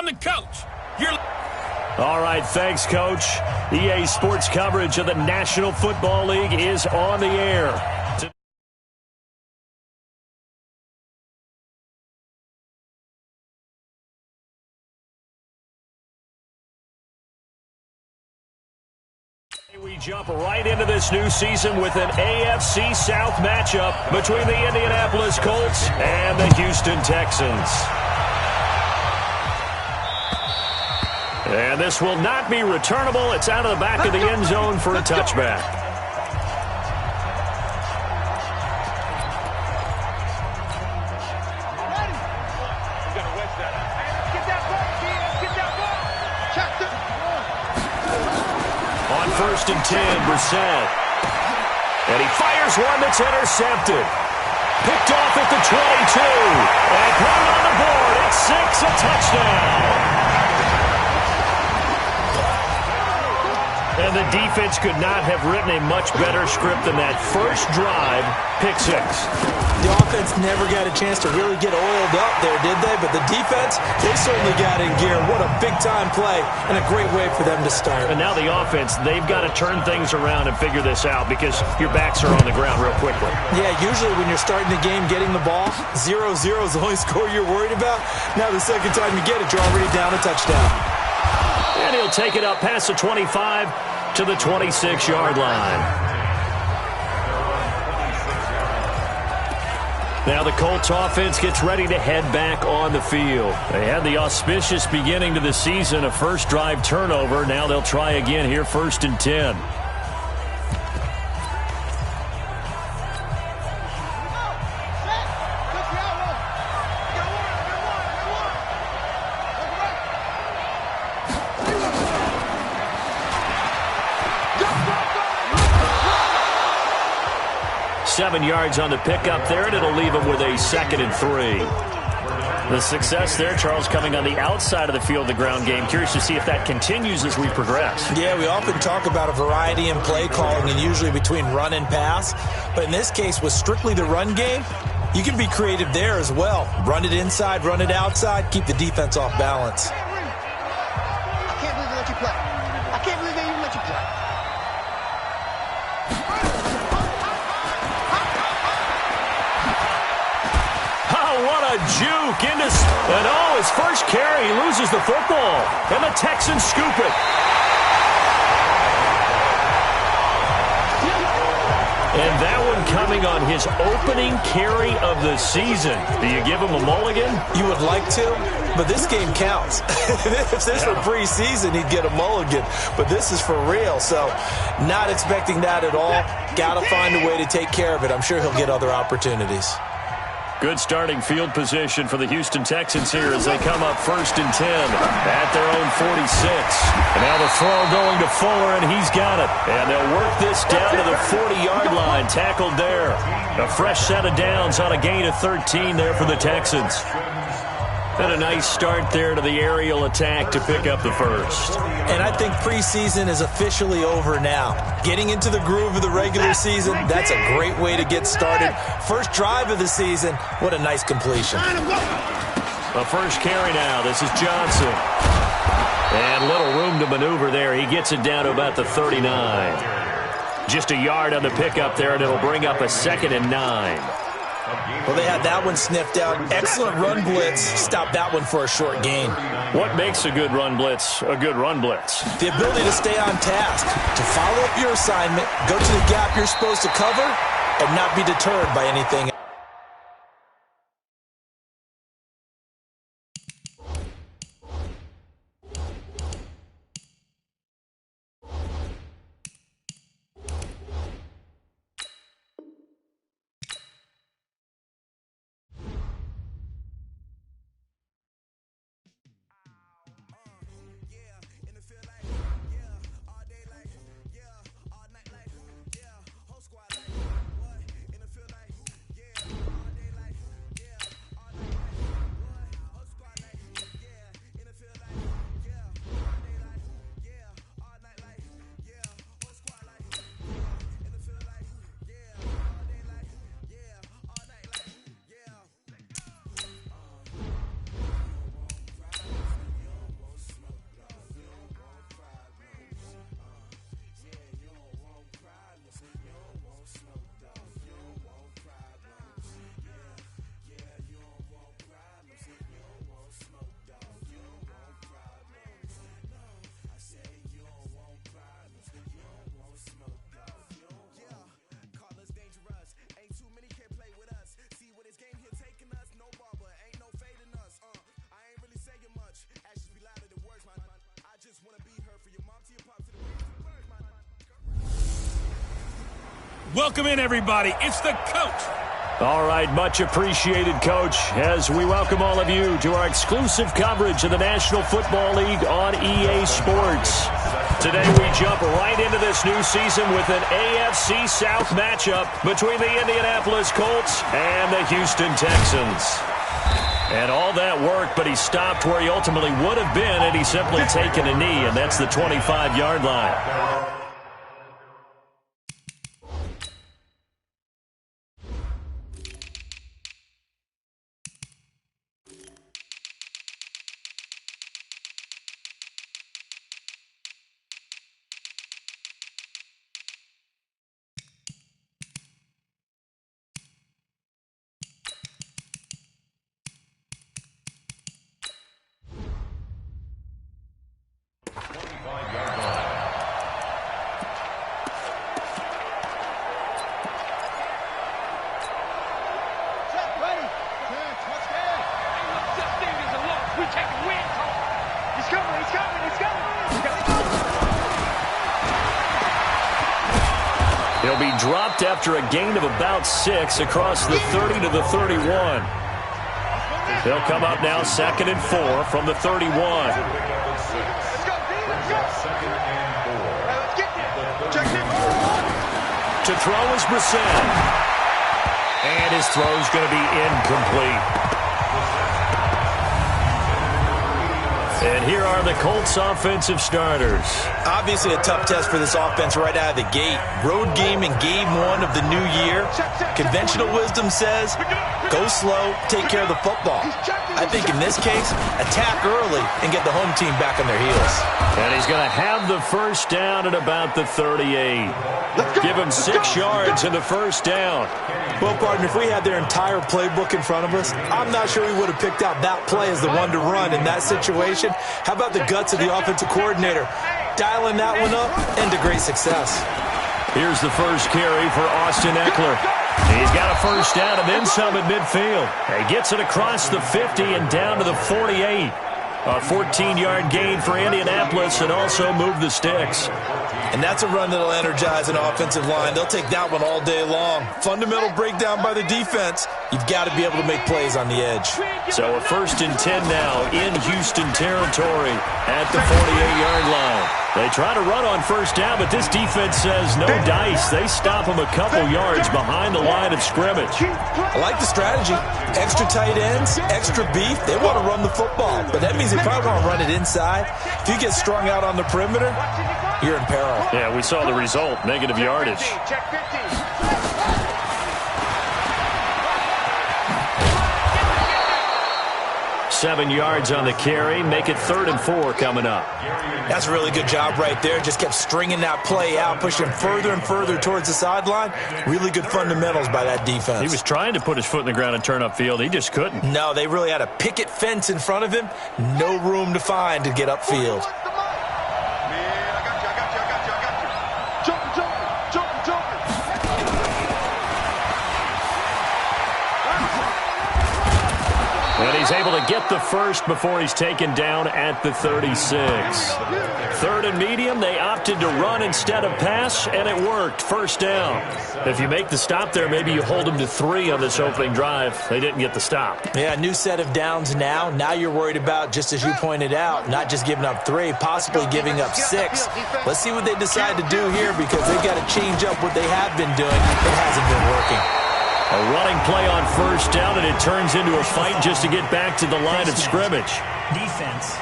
I'm the coach. You're... All right, thanks, Coach. EA Sports coverage of the National Football League is on the air. We jump right into this new season with an AFC South matchup between the Indianapolis Colts and the Houston Texans. And this will not be returnable. It's out of the back of the end zone for a touchback. On 1st and 10, Brissett. And he fires one that's intercepted. Picked off at the 22. And put it on the board at 6, a touchdown. And the defense could not have written a much better script than that first drive, pick 6. The offense never got a chance to really get oiled up there, did they? But the defense, they certainly got in gear. What a big-time play and a great way for them to start. And now the offense, they've got to turn things around and figure this out because your backs are on the ground real quickly. Yeah, usually when you're starting the game, getting the ball, 0-0 is the only score you're worried about. Now the second time you get it, you're already down a touchdown. And he'll take it up past the 25 to the 26-yard line. Now the Colts offense gets ready to head back on the field. They had the auspicious beginning to the season, a first drive turnover. Now they'll try again here, 1st and 10. Seven yards on the pickup there, and it'll leave him with a 2nd and 3. The success there, Charles, coming on the outside of the field, the ground game. Curious to see if that continues as we progress. Yeah, we often talk about a variety in play calling and usually between run and pass. But in this case, with strictly the run game, you can be creative there as well. Run it inside, run it outside, keep the defense off balance. I can't believe they let you play. I can't believe they even let you play. What a juke into, and oh, his first carry, he loses the football, and the Texans scoop it. And that one coming on his opening carry of the season. Do you give him a mulligan? You would like to, but this game counts. If this were preseason, he'd get a mulligan, but this is for real, so not expecting that at all. Got to find a way to take care of it. I'm sure he'll get other opportunities. Good starting field position for the Houston Texans here as they come up 1st and 10 at their own 46. And now the throw going to Fuller, and he's got it. And they'll work this down to the 40-yard line, tackled there. A fresh set of downs on a gain of 13 there for the Texans. And a nice start there to the aerial attack to pick up the first. And I think preseason is officially over now. Getting into the groove of the regular season, that's a great way to get started. First drive of the season, what a nice completion. The first carry now, this is Johnson. And little room to maneuver there. He gets it down to about the 39. Just a yard on the pickup there, and it'll bring up a 2nd and 9. Well, they had that one sniffed out. Excellent run blitz. Stop that one for a short gain. What makes a good run blitz a good run blitz? The ability to stay on task, to follow up your assignment, go to the gap you're supposed to cover, and not be deterred by anything. Welcome in, everybody. It's the coach. All right, much appreciated, Coach, as we welcome all of you to our exclusive coverage of the National Football League on EA Sports. Today we jump right into this new season with an AFC South matchup between the Indianapolis Colts and the Houston Texans. And all that work, but he stopped where he ultimately would have been had he simply taken a knee, and that's the 25-yard line. He'll be dropped after a gain of about 6 across the 30 to the 31. He'll come up now 2nd and 4 from the 31. To throw is Brissett. And his throw's going to be incomplete. And here are the Colts offensive starters. Obviously a tough test for this offense right out of the gate. Road game in game 1 of the new year. Conventional wisdom says, go slow, take care of the football. I think in this case, attack early and get the home team back on their heels. And he's going to have the first down at about the 38. Give him 6 yards in the first down. Well, partner, if we had their entire playbook in front of us, I'm not sure we would have picked out that play as the one to run in that situation. How about the guts of the offensive coordinator? Dialing that one up into great success. Here's the first carry for Austin Eckler. He's got a first down and then some at midfield. He gets it across the 50 and down to the 48. A 14-yard gain for Indianapolis and also move the sticks. And that's a run that'll energize an offensive line. They'll take that one all day long. Fundamental breakdown by the defense. You've got to be able to make plays on the edge. So a 1st and 10 now in Houston territory at the 48-yard line. They try to run on first down, but this defense says no dice. They stop them a couple yards behind the line of scrimmage. I like the strategy. Extra tight ends, extra beef. They want to run the football, but that means they probably want to run it inside. If you get strung out on the perimeter, you're in peril. Yeah, we saw the result, negative yardage. Check 15. 7 yards on the carry. Make it 3rd and 4 coming up. That's a really good job right there. Just kept stringing that play out, pushing further and further towards the sideline. Really good fundamentals by that defense. He was trying to put his foot in the ground and turn upfield. He just couldn't. No, they really had a picket fence in front of him. No room to find to get upfield. And he's able to get the first before he's taken down at the 36. 3rd and medium, they opted to run instead of pass, and it worked. First down. If you make the stop there, maybe you hold them to 3 on this opening drive. They didn't get the stop. Yeah, new set of downs now. Now you're worried about, just as you pointed out, not just giving up 3, possibly giving up 6. Let's see what they decide to do here because they've got to change up what they have been doing. It hasn't been working. A running play on first down, and it turns into a fight just to get back to the line of scrimmage. Defense.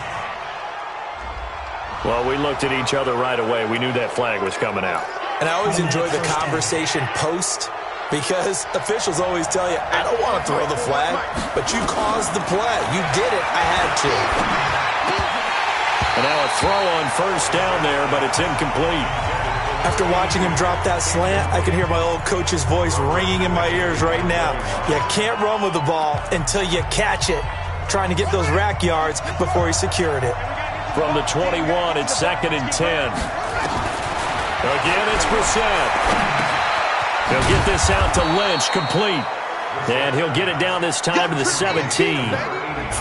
Well, we looked at each other right away. We knew that flag was coming out. And I always enjoy the conversation post because officials always tell you, I don't want to throw the flag, but you caused the play. You did it. I had to. And now a throw on first down there, but it's incomplete. After watching him drop that slant, I can hear my old coach's voice ringing in my ears right now. You can't run with the ball until you catch it. Trying to get those rack yards before he secured it. From the 21, it's 2nd and 10. Again, it's Brissett. He'll get this out to Lynch, complete. And he'll get it down this time to the 17.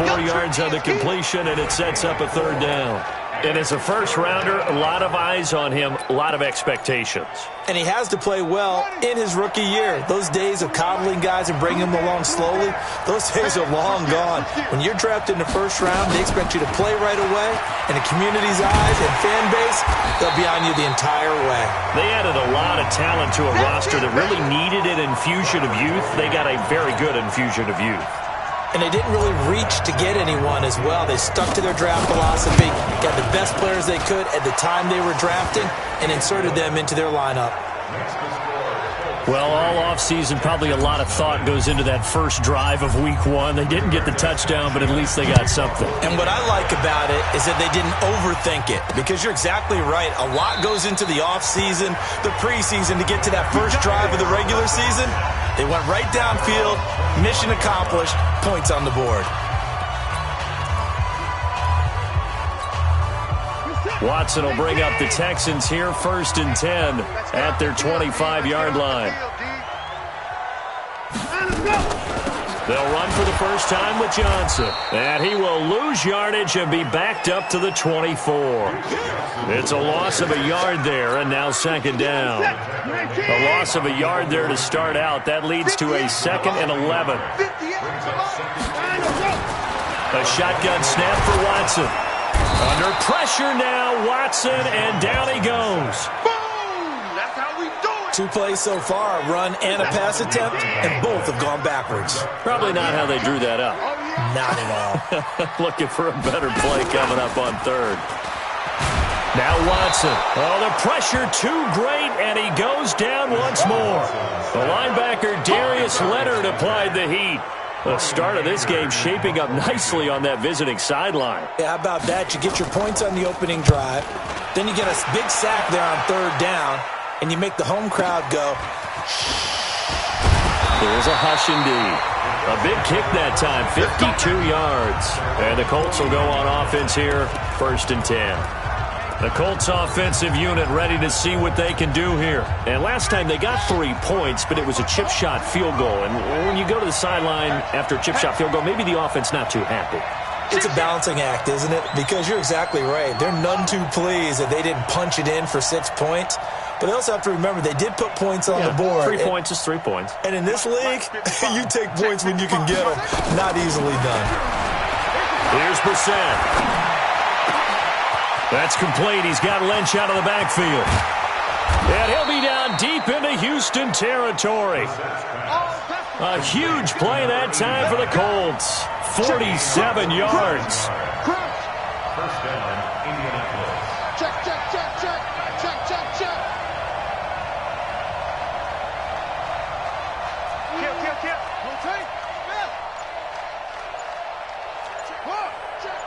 4 yards on the completion, and it sets up a 3rd down. And as a first-rounder, a lot of eyes on him, a lot of expectations. And he has to play well in his rookie year. Those days of coddling guys and bringing them along slowly, those days are long gone. When you're drafted in the first round, they expect you to play right away. And the community's eyes and fan base, they'll be on you the entire way. They added a lot of talent to a roster that really needed an infusion of youth. They got a very good infusion of youth. And they didn't really reach to get anyone as well. They stuck to their draft philosophy, got the best players they could at the time they were drafting, and inserted them into their lineup. Well, all offseason, probably a lot of thought goes into that first drive of Week 1. They didn't get the touchdown, but at least they got something. And what I like about it is that they didn't overthink it, because you're exactly right. A lot goes into the offseason, the preseason, to get to that first drive of the regular season. They went right downfield, mission accomplished, points on the board. Watson will bring up the Texans here, 1st and 10 at their 25-yard line. They'll run for the first time with Johnson. And he will lose yardage and be backed up to the 24. It's a loss of a yard there, and now 2nd down. A loss of a yard there to start out. That leads to a 2nd and 11. A shotgun snap for Watson. Under pressure now, Watson, and down he goes. Boom! That's how we do it. 2 plays so far, a run and a pass attempt, and both have gone backwards. Probably not how they drew that up. Not at all. Looking for a better play coming up on 3rd. Now Watson. Oh, the pressure too great, and he goes down once more. The linebacker, Darius Leonard, applied the heat. The start of this game shaping up nicely on that visiting sideline. Yeah, how about that? You get your points on the opening drive. Then you get a big sack there on 3rd down, and you make the home crowd go. There's a hush indeed. A big kick that time, 52 yards. And the Colts will go on offense here, 1st and 10. The Colts offensive unit ready to see what they can do here. And last time they got 3 points, but it was a chip shot field goal. And when you go to the sideline after a chip shot field goal, maybe the offense not too happy. It's a balancing act, isn't it? Because you're exactly right. They're none too pleased that they didn't punch it in for 6 points. But they also have to remember they did put points on the board. 3 points is 3 points. And in this league, you take points when you can get them. Not easily done. Here's Brissett. That's complete. He's got Lynch out of the backfield. And he'll be down deep into Houston territory. A huge play that time for the Colts. 47 yards. First down, Indianapolis. Check, check, check, check. Check, check, check. Kill. Rotate. Check.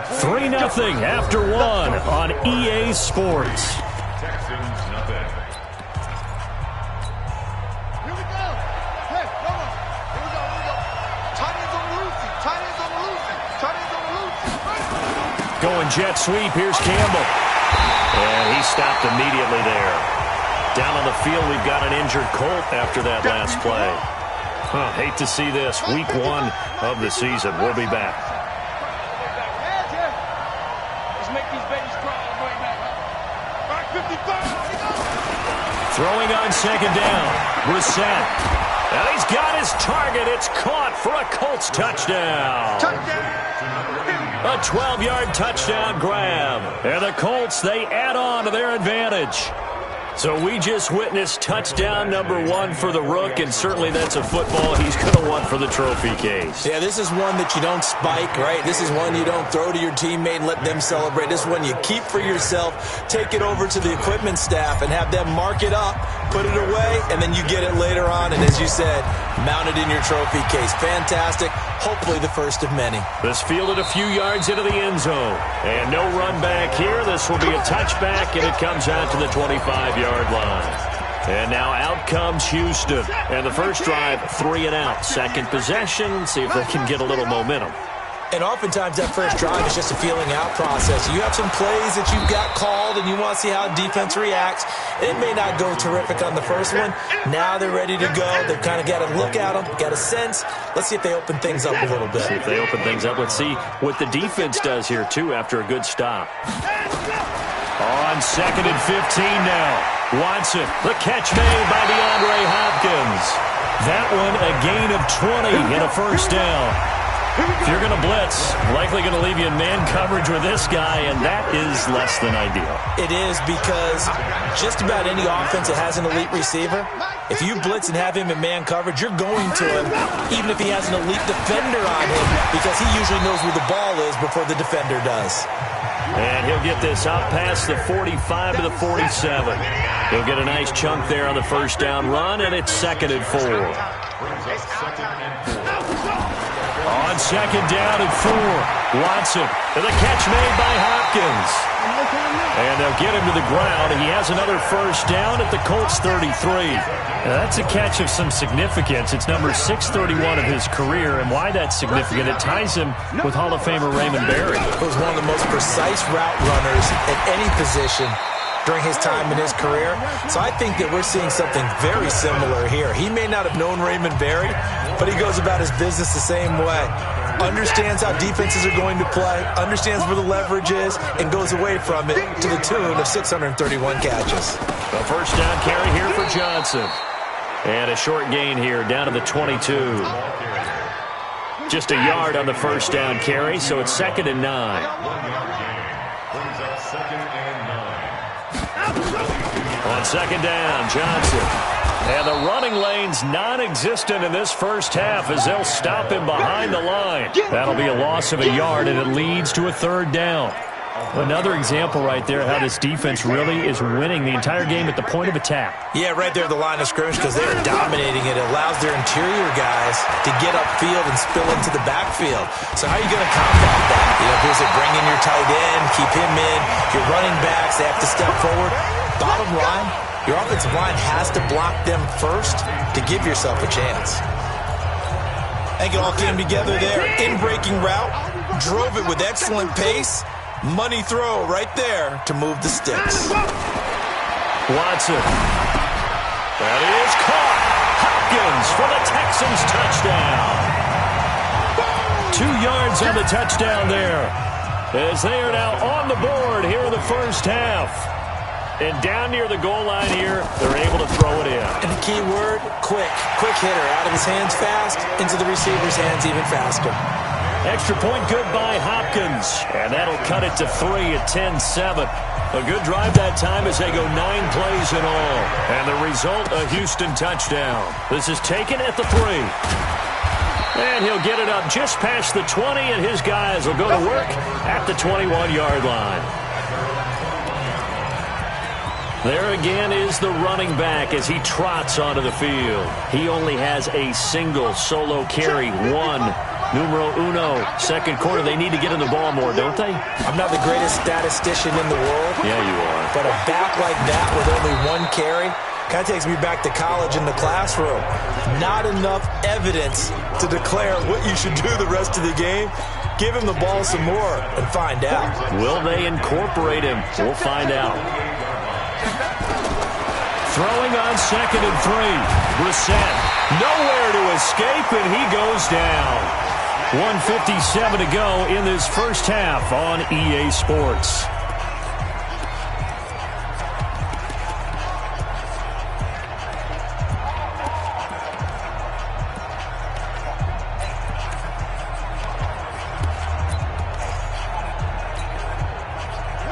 3-0 after 1 on EA Sports. Texans, nothing. Here we go. Hey, come on. Here we go. Tight ends on the loosey. Going jet sweep. Here's Campbell. And he stopped immediately there. Down on the field, we've got an injured Colt after that last play. Hate to see this. Week 1 of the season. We'll be back. Throwing on 2nd down. Brissett. And he's got his target. It's caught for a Colts touchdown. A 12-yard touchdown grab. And the Colts, they add on to their advantage. So we just witnessed touchdown number 1 for the Rook, and certainly that's a football he's going to want for the trophy case. Yeah, this is one that you don't spike, right? This is one you don't throw to your teammate and let them celebrate. This is one you keep for yourself, take it over to the equipment staff and have them mark it up, put it away, and then you get it later on. And as you said, mount it in your trophy case. Fantastic. Hopefully the first of many. This fielded a few yards into the end zone. And no run back here. This will be a touchback, and it comes out to the 25-yard line. And now out comes Houston. And the first drive, 3 and out. Second possession. See if they can get a little momentum. And oftentimes that first drive is just a feeling out process. You have some plays that you've got called and you want to see how defense reacts. It may not go terrific on the first one. Now they're ready to go. They've kind of got to look at them, got a sense. Let's see if they open things up a little bit. See if they open things up. Let's see what the defense does here, too, after a good stop. On 2nd and 15 now. Watson, the catch made by DeAndre Hopkins. That one a gain of 20 and a first down. If you're going to blitz, likely going to leave you in man coverage with this guy, and that is less than ideal. It is, because just about any offense that has an elite receiver, if you blitz and have him in man coverage, you're going to him, even if he has an elite defender on him, because he usually knows where the ball is before the defender does. And he'll get this up past the 45 to the 47. He'll get a nice chunk there on the first down run, and it's 2nd and 4. On 2nd down and 4, Watson, and the catch made by Hopkins. And they'll get him to the ground. He has another first down at the Colts 33. Now, that's a catch of some significance. It's number 631 of his career, and why that's significant, it ties him with Hall of Famer Raymond Berry. He was one of the most precise route runners at any position during his time in his career. So I think that we're seeing something very similar here. He may not have known Raymond Berry, but he goes about his business the same way. Understands how defenses are going to play, understands where the leverage is, and goes away from it to the tune of 631 catches. The first down carry here for Johnson. And a short gain here down to the 22. Just a yard on the first down carry, so it's 2nd and 9. On 2nd down, Johnson. And the running lane's non-existent in this first half as they'll stop him behind the line. That'll be a loss of a yard, and it leads to a 3rd down. Another example right there how this defense really is winning the entire game at the point of attack. Yeah, right there at the line of scrimmage, because they are dominating it. It allows their interior guys to get upfield and spill into the backfield. So how are you going to combat that? Here's it, bring in your tight end, keep him in. Your running backs, they have to step forward. Bottom line, your offensive line has to block them first to give yourself a chance. I think it all came together there. In-breaking route, drove it with excellent pace. Money throw right there to move the sticks. Watson. That is caught. Hopkins for the Texans touchdown. 2 yards on the touchdown there. As they are now on the board here in the first half. And down near the goal line here, they're able to throw it in. And the key word, quick. Quick hitter. Out of his hands fast, into the receiver's hands even faster. Extra point good by Hopkins. And that'll cut it to 3 at 10-7. A good drive that time as they go 9 plays in all. And the result, a Houston touchdown. This is taken at the 3. And he'll get it up just past the 20, and his guys will go to work at the 21-yard line. There again is the running back as he trots onto the field. He only has a single solo carry, 1. Numero uno, 2nd quarter. They need to get in the ball more, don't they? I'm not the greatest statistician in the world. Yeah, you are. But a back like that with only 1 carry kind of takes me back to college in the classroom. Not enough evidence to declare what you should do the rest of the game. Give him the ball some more and find out. Will they incorporate him? We'll find out. Throwing on 2nd and 3. Brissett nowhere to escape, and he goes down. 1:57 to go in this first half on EA Sports.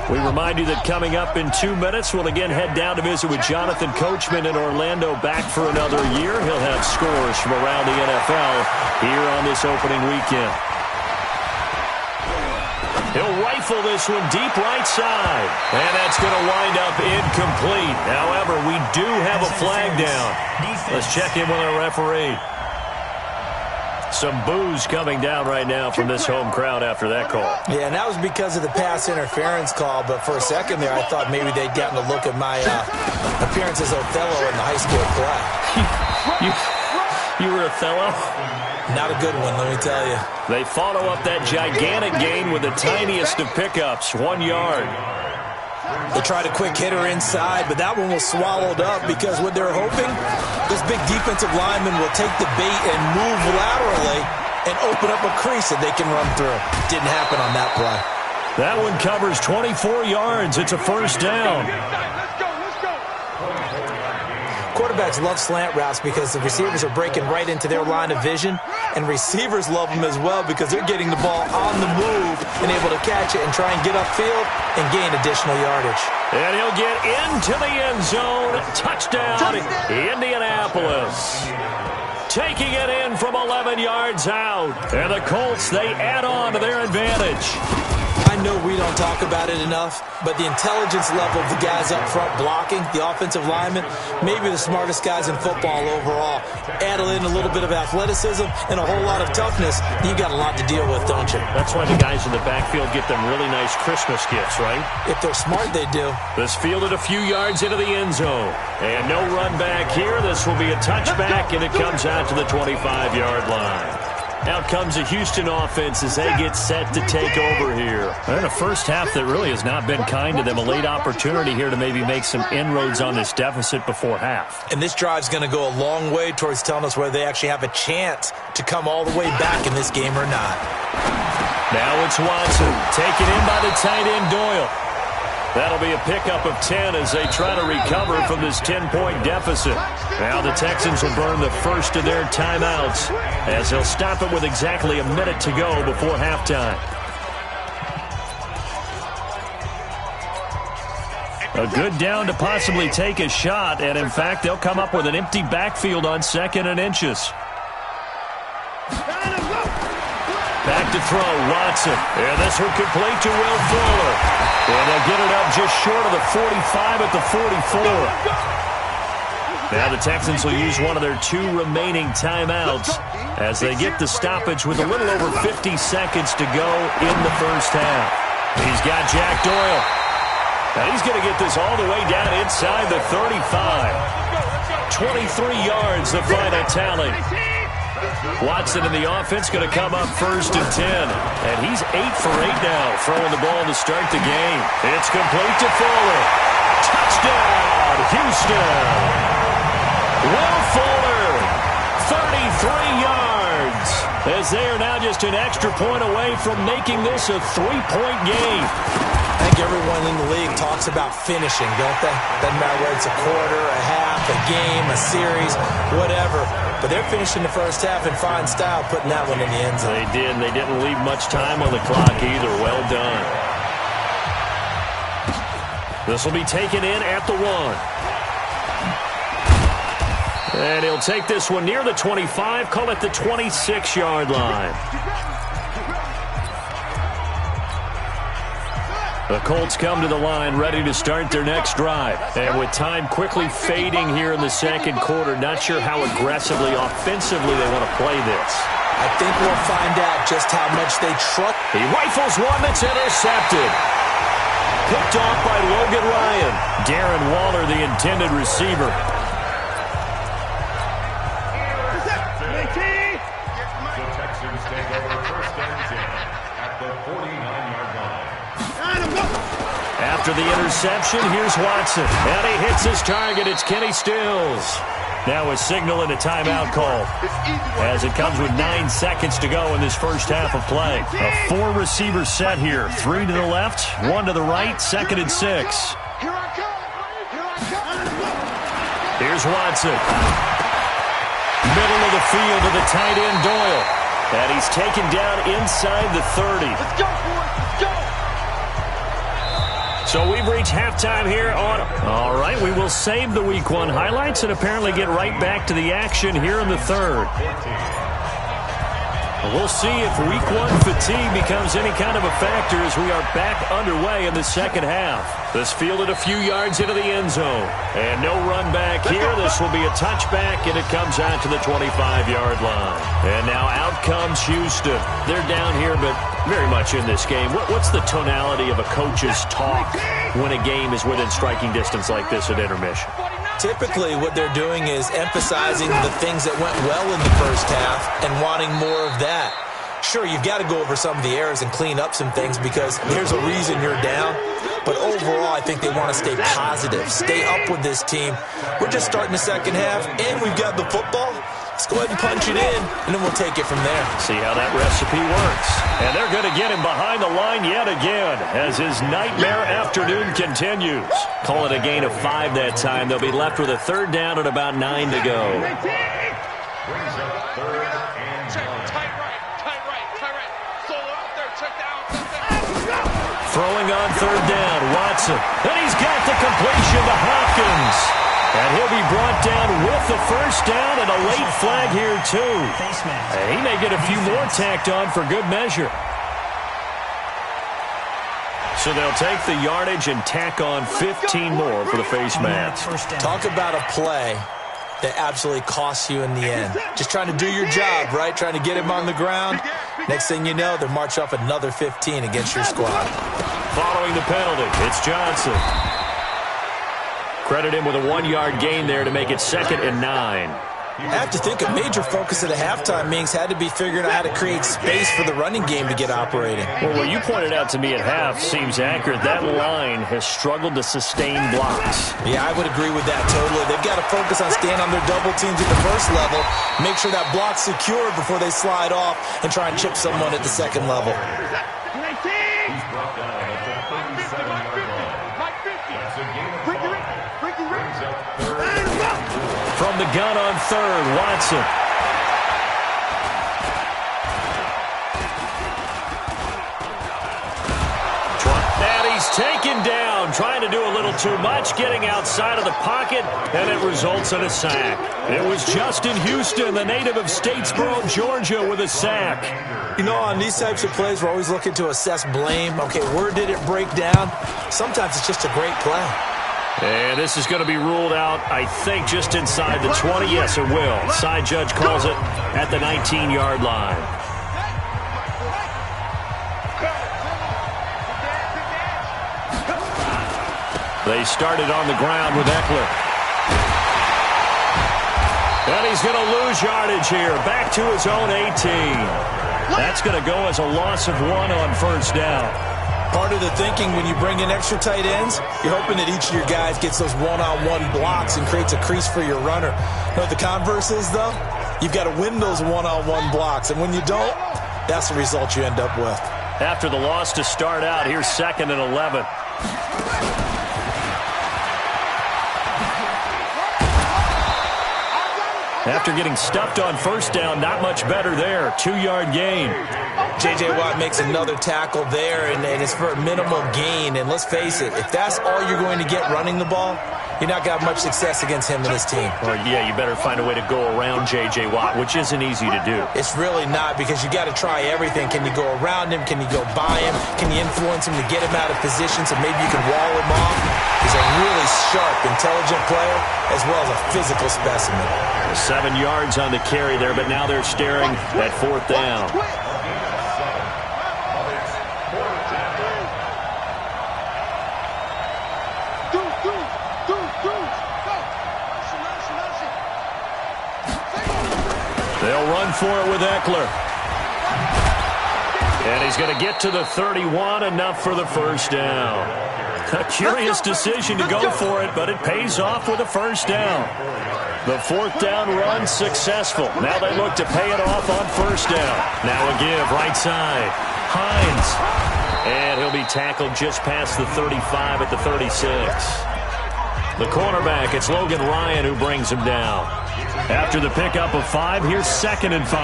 We remind you that coming up in 2 minutes, we'll again head down to visit with Jonathan Coachman in Orlando, back for another year. He'll have scores from around the NFL here on this opening weekend. He'll rifle this one deep right side, and that's going to wind up incomplete. However, we do have a flag down. Let's check in with our referee. Some boos coming down right now from this home crowd after that call. Yeah, and that was because of the pass interference call, but for a second there I thought maybe they'd gotten a look at my appearance as Othello in the high school play. You were a fellow? Not a good one, let me tell you. They follow up that gigantic gain with the tiniest of pickups, 1 yard. They tried a quick hitter inside, but that one was swallowed up because what they're hoping, this big defensive lineman will take the bait and move laterally and open up a crease that they can run through. Didn't happen on that play. That one covers 24 yards. It's a first down. Quarterbacks love slant routes because the receivers are breaking right into their line of vision, and receivers love them as well because they're getting the ball on the move and able to catch it and try and get upfield and gain additional yardage. And he'll get into the end zone. Touchdown, Indianapolis. Taking it in from 11 yards out. And the Colts, they add on to their advantage. I know we don't talk about it enough, but the intelligence level of the guys up front blocking, the offensive linemen, maybe the smartest guys in football overall. Add in a little bit of athleticism and a whole lot of toughness, you got a lot to deal with, don't you? That's why the guys in the backfield get them really nice Christmas gifts, right? If they're smart, they do. This fielded a few yards into the end zone. And no run back here. This will be a touchback, and it comes out to the 25-yard line. Out comes the Houston offense as they get set to take over here. And a first half that really has not been kind to them. A late opportunity here to maybe make some inroads on this deficit before half. And this drive's going to go a long way towards telling us whether they actually have a chance to come all the way back in this game or not. Now it's Watson. Taken in by the tight end Doyle. That'll be a pickup of 10 as they try to recover from this 10-point deficit. Now the Texans will burn the first of their timeouts as they'll stop it with exactly a minute to go before halftime. A good down to possibly take a shot, and in fact, they'll come up with an empty backfield on 2nd and inches. Back to throw, Watson. And this one complete to Will Fuller. And they'll get it up just short of the 45 at the 44. Now the Texans will use one of their 2 remaining timeouts as they get the stoppage with a little over 50 seconds to go in the first half. He's got Jack Doyle. Now he's going to get this all the way down inside the 35. 23 yards, the final tally. Watson in the offense going to come up 1st and 10. And he's 8 for 8 now, throwing the ball to start the game. It's complete to Fuller. Touchdown, Houston. Will Fuller, 33 yards. As they are now just an extra point away from making this a 3-point game. I think everyone in the league talks about finishing, don't they? Doesn't matter whether it's a quarter, a half, a game, a series, whatever. But they're finishing the first half in fine style, putting that one in the end zone. They did. They didn't leave much time on the clock either. Well done. This will be taken in at the 1. And he'll take this one near the 25, call it the 26-yard line. The Colts come to the line ready to start their next drive. And with time quickly fading here in the second quarter, not sure how aggressively, offensively they want to play this. I think we'll find out just how much they trust. He rifles one that's intercepted. Picked off by Logan Ryan. Darren Waller, the intended receiver. The Texans take over 1st and 10 at the 49-yard line. After the interception, here's Watson. And he hits his target. It's Kenny Stills. Now a signal and a timeout call as it comes with 9 seconds to go in this first half of play. A 4-receiver set here. 3 to the left, 1 to the right, 2nd and 6. Here's Watson. Middle of the field to the tight end Doyle. And he's taken down inside the 30. Let's go, boys. Let's go. So we've reached halftime here on... All right, we will save the Week 1 highlights and apparently get right back to the action here in the 3rd. We'll see if Week 1 fatigue becomes any kind of a factor as we are back underway in the second half. This fielded a few yards into the end zone. And no run back here. This will be a touchback, and it comes out to the 25-yard line. And now out comes Houston. They're down here, but very much in this game. What's the tonality of a coach's talk when a game is within striking distance like this at intermission? Typically, what they're doing is emphasizing the things that went well in the first half and wanting more of that. Sure, you've got to go over some of the errors and clean up some things because there's a reason you're down. But overall, I think they want to stay positive, stay up with this team. We're just starting the second half, and we've got the football. Let's go ahead and punch it in, and then we'll take it from there. See how that recipe works. And they're going to get him behind the line yet again as his nightmare afternoon continues. Call it a gain of 5 that time. They'll be left with a third down and about 9 to go. Throwing on third down, Watson. And he's got the completion to Hopkins. And he'll be brought down with the first down and a late flag here, too. And he may get a few more tacked on for good measure. So they'll take the yardage and tack on 15 more for the face mask. Talk about a play that absolutely costs you in the end. Just trying to do your job, right? Trying to get him on the ground. Next thing you know, they're marching off another 15 against your squad. Following the penalty, it's Johnson. Credit him with a 1-yard gain there to make it 2nd and 9. I have to think a major focus of the halftime meetings had to be figuring out how to create space for the running game to get operating. Well, what you pointed out to me at half seems accurate. That line has struggled to sustain blocks. Yeah, I would agree with that totally. They've got to focus on staying on their double teams at the first level, make sure that block's secure before they slide off and try and chip someone at the second level. From the gun on third, Watson. And he's taken down, trying to do a little too much, getting outside of the pocket, and it results in a sack. It was Justin Houston, the native of Statesboro, Georgia, with a sack. You know, on these types of plays, we're always looking to assess blame. Okay, where did it break down? Sometimes it's just a great play. And this is going to be ruled out, I think, just inside the 20. Yes, it will. Side judge calls it at the 19-yard line. They started on the ground with Eckler. And he's going to lose yardage here. Back to his own 18. That's going to go as a loss of 1 on first down. Part of the thinking when you bring in extra tight ends, you're hoping that each of your guys gets those one-on-one blocks and creates a crease for your runner. You know what the converse is, though? You've got to win those one-on-one blocks, and when you don't, that's the result you end up with. After the loss to start out, here's 2nd and 11. After getting stuffed on first down, not much better there. 2-yard gain. J.J. Watt makes another tackle there, and it's for a minimal gain. And let's face it, if that's all you're going to get running the ball, you're not going to have much success against him and his team. Well, yeah, you better find a way to go around J.J. Watt, which isn't easy to do. It's really not, because you got to try everything. Can you go around him? Can you go by him? Can you influence him to get him out of position so maybe you can wall him off? He's a really sharp, intelligent player, as well as a physical specimen. 7 yards on the carry there, but now they're staring at 4th down. They'll run for it with Eckler. And he's going to get to the 31, enough for the first down. A curious decision to go for it, but it pays off with a first down. The 4th down run successful. Now they look to pay it off on first down. Now a give, right side. Hines. And he'll be tackled just past the 35 at the 36. The cornerback, it's Logan Ryan who brings him down. After the pickup of 5, here's 2nd and 5.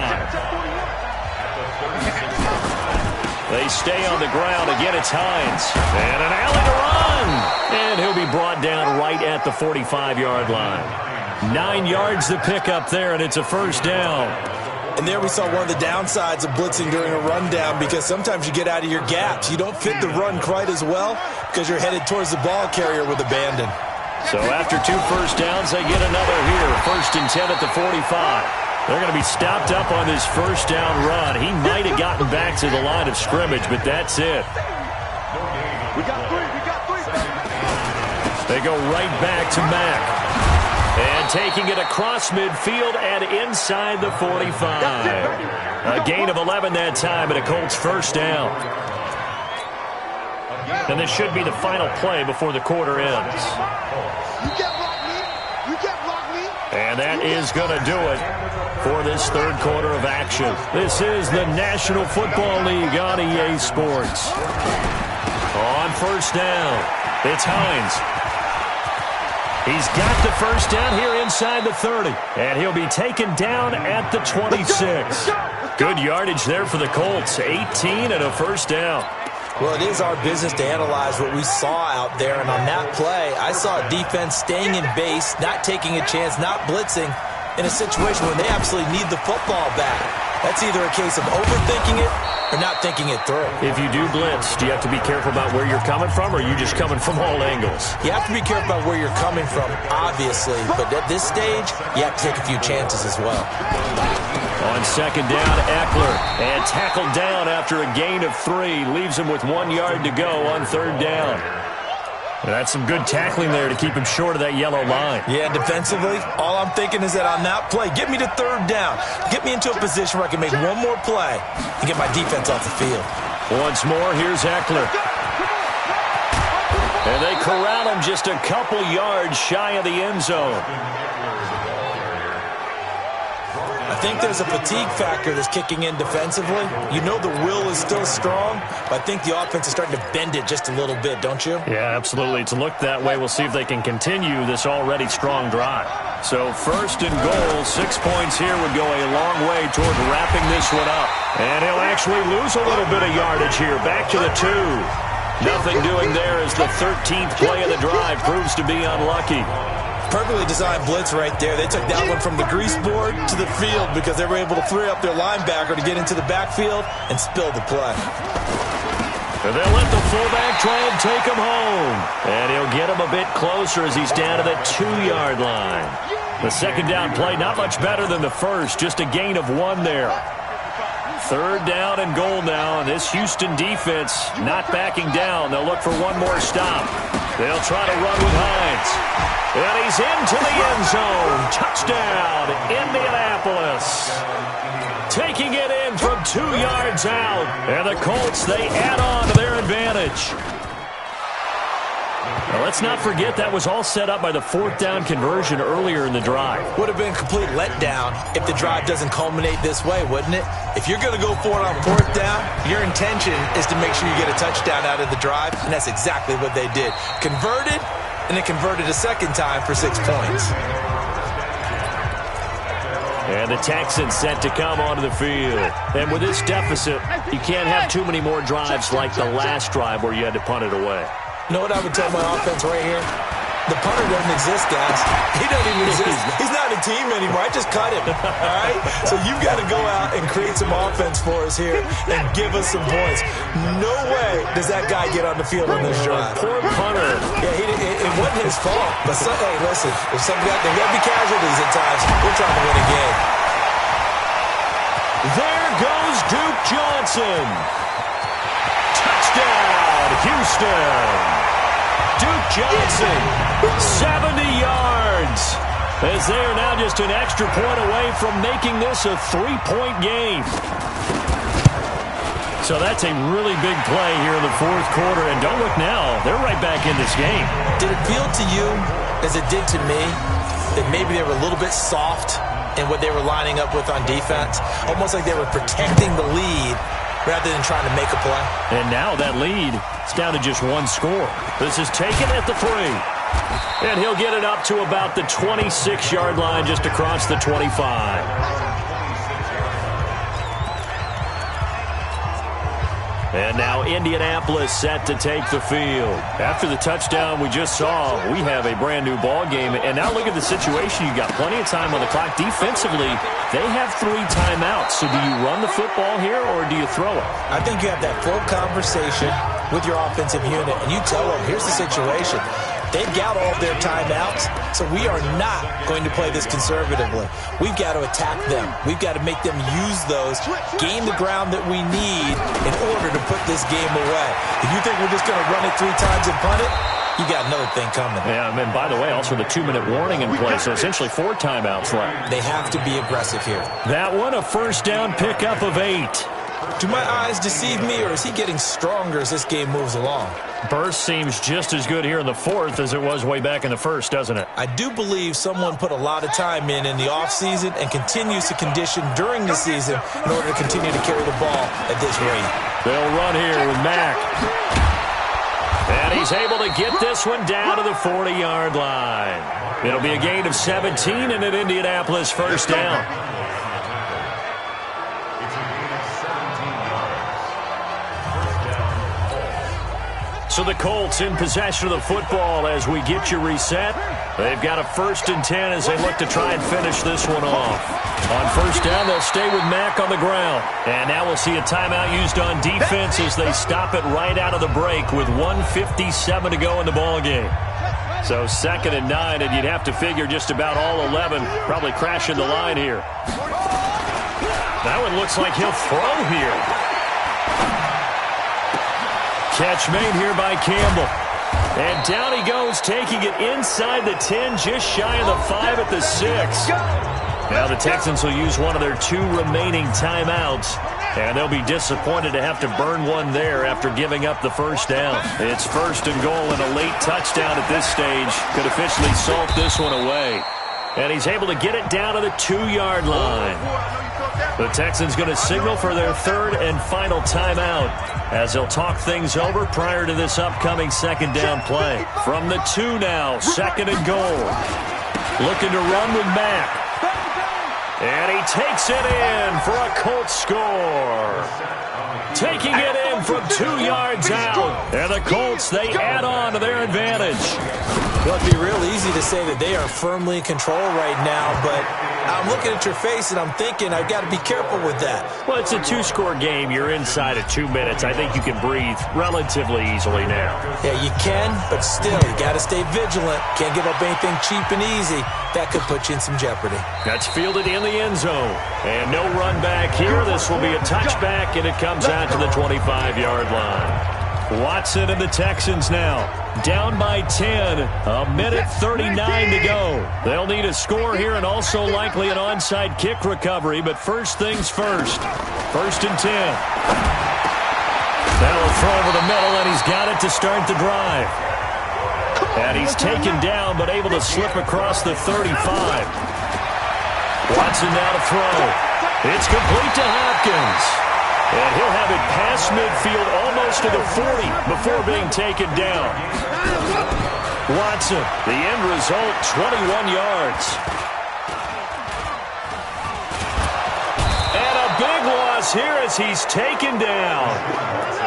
They stay on the ground. Again, it's Hines. And an alley to run. And he'll be brought down right at the 45-yard line. 9 yards to pick up there, and it's a first down. And there we saw one of the downsides of blitzing during a rundown, because sometimes you get out of your gaps. You don't fit the run quite as well because you're headed towards the ball carrier with abandon. So after 2 first downs, they get another here. 1st and 10 at the 45. They're going to be stopped up on this first down run. He might have gotten back to the line of scrimmage, but that's it. We got 3. They go right back to Mack. And taking it across midfield and inside the 45. A gain of 11 that time and a Colts first down. And this should be the final play before the quarter ends. And that is going to do it for this third quarter of action. This is the National Football League on EA Sports. On first down, it's Hines. He's got the first down here inside the 30. And he'll be taken down at the 26. Good yardage there for the Colts. 18 and a first down. Well, it is our business to analyze what we saw out there. And on that play, I saw a defense staying in base, not taking a chance, not blitzing in a situation when they absolutely need the football back. That's either a case of overthinking it or not thinking it through. If you do blitz, do you have to be careful about where you're coming from, or are you just coming from all angles? You have to be careful about where you're coming from, obviously. But at this stage, you have to take a few chances as well. On second down, Eckler. And tackled down after a gain of 3. Leaves him with 1 yard to go on third down. And that's some good tackling there to keep him short of that yellow line. Yeah, defensively, all I'm thinking is that on that play, get me to third down. Get me into a position where I can make one more play and get my defense off the field. Once more, here's Eckler. And they corral him just a couple yards shy of the end zone. I think there's a fatigue factor that's kicking in defensively. You know the will is still strong, but I think the offense is starting to bend it just a little bit, don't you? Yeah, absolutely. It's looked that way. We'll see if they can continue this already strong drive. So first and goal, 6 points here would go a long way toward wrapping this one up. And he'll actually lose a little bit of yardage here. Back to the 2. Nothing doing there as the 13th play of the drive proves to be unlucky. Perfectly designed blitz right there. They took that one from the grease board to the field because they were able to free up their linebacker to get into the backfield and spill the play. And they'll let the fullback try and take him home. And he'll get him a bit closer as he's down to the 2-yard line. The second down play, not much better than the first, just a gain of 1 there. Third down and goal now, and this Houston defense not backing down. They'll look for one more stop. They'll try to run with Hines. And he's into the end zone. Touchdown, Indianapolis. Taking it in from 2 yards out. And the Colts, they add on to their advantage. Now, let's not forget that was all set up by the fourth down conversion earlier in the drive. Would have been a complete letdown if the drive doesn't culminate this way, wouldn't it? If you're going to go for it on fourth down, your intention is to make sure you get a touchdown out of the drive, and that's exactly what they did. Converted, and then converted a second time for 6 points. And the Texans set to come onto the field. And with this deficit, you can't have too many more drives like the last drive where you had to punt it away. You know what I would tell my offense right here? The punter doesn't exist, guys. He doesn't even exist. He's not a team anymore. I just cut him, all right? So you've got to go out and create some offense for us here and give us some points. No way does that guy get on the field on this drive. Poor punter. Yeah, it wasn't his fault. But, hey, listen, if something got there, got to be casualties at times. We're trying to win a game. There goes Duke Johnson. Touchdown, Houston. Duke Johnson, 70 yards. As they are now just an extra point away from making this a 3-point game. So that's a really big play here in the fourth quarter. And don't look now, they're right back in this game. Did it feel to you, as it did to me, that maybe they were a little bit soft in what they were lining up with on defense? Almost like they were protecting the lead rather than trying to make a play. And now that lead is down to just 1 score. This is taken at the 3. And he'll get it up to about the 26-yard line just across the 25. And now Indianapolis set to take the field. After the touchdown we just saw, we have a brand new ball game. And now look at the situation. You got plenty of time on the clock. Defensively, they have 3 timeouts. So do you run the football here or do you throw it? I think you have that full conversation with your offensive unit, and you tell them, here's the situation. They've got all their timeouts, so we are not going to play this conservatively. We've got to attack them. We've got to make them use those, gain the ground that we need in order to put this game away. If you think we're just going to run it 3 times and punt it, You got another thing coming. Yeah, and by the way, also the 2-minute warning in place, so essentially 4 timeouts left. They have to be aggressive here. That one, a first down pickup of 8. Do my eyes deceive me, or is he getting stronger as this game moves along? Burst seems just as good here in the 4th as it was way back in the 1st, doesn't it? I do believe someone put a lot of time in the offseason and continues to condition during the season in order to continue to carry the ball at this rate. They'll run here with Mack. And he's able to get this one down to the 40-yard line. It'll be a gain of 17 and an Indianapolis first down. So the Colts in possession of the football as we get you reset. They've got a 1st and 10 as they look to try and finish this one off. On first down, they'll stay with Mack on the ground. And now we'll see a timeout used on defense as they stop it right out of the break with 1:57 to go in the ballgame. So 2nd and 9, and you'd have to figure just about all 11 probably crashing the line here. That one looks like he'll throw here. Catch made here by Campbell. And down he goes, taking it inside the 10, just shy of the 5 at the 6. Now the Texans will use one of their 2 remaining timeouts. And they'll be disappointed to have to burn one there after giving up the first down. It's 1st and goal, and a late touchdown at this stage could officially salt this one away. And he's able to get it down to the 2-yard line. The Texans going to signal for their 3rd and final timeout as they'll talk things over prior to this upcoming 2nd down play. From the 2 now, 2nd and goal. Looking to run with Mack. And he takes it in for a Colts score. Taking it in from 2 yards out. And the Colts, they add on to their advantage. Well, it'd be real easy to say that they are firmly in control right now, but I'm looking at your face and I'm thinking I've got to be careful with that. Well, it's a 2-score game. You're inside of 2 minutes. I think you can breathe relatively easily now. Yeah, you can, but still, you got to stay vigilant. Can't give up anything cheap and easy. That could put you in some jeopardy. That's fielded in the end zone. And no run back here. This will be a touchback, and it comes out to the 25-yard line. Watson and the Texans now down by 10, a minute 39 to go. They'll need a score here and also likely an onside kick recovery, but first things first. 1st and 10. That'll throw over the middle, and he's got it to start the drive. And he's taken down but able to slip across the 35. Watson now to throw. It's complete to Hopkins. And he'll have it past midfield almost to the 40 before being taken down. Watson, the end result, 21 yards. And a big loss here as he's taken down.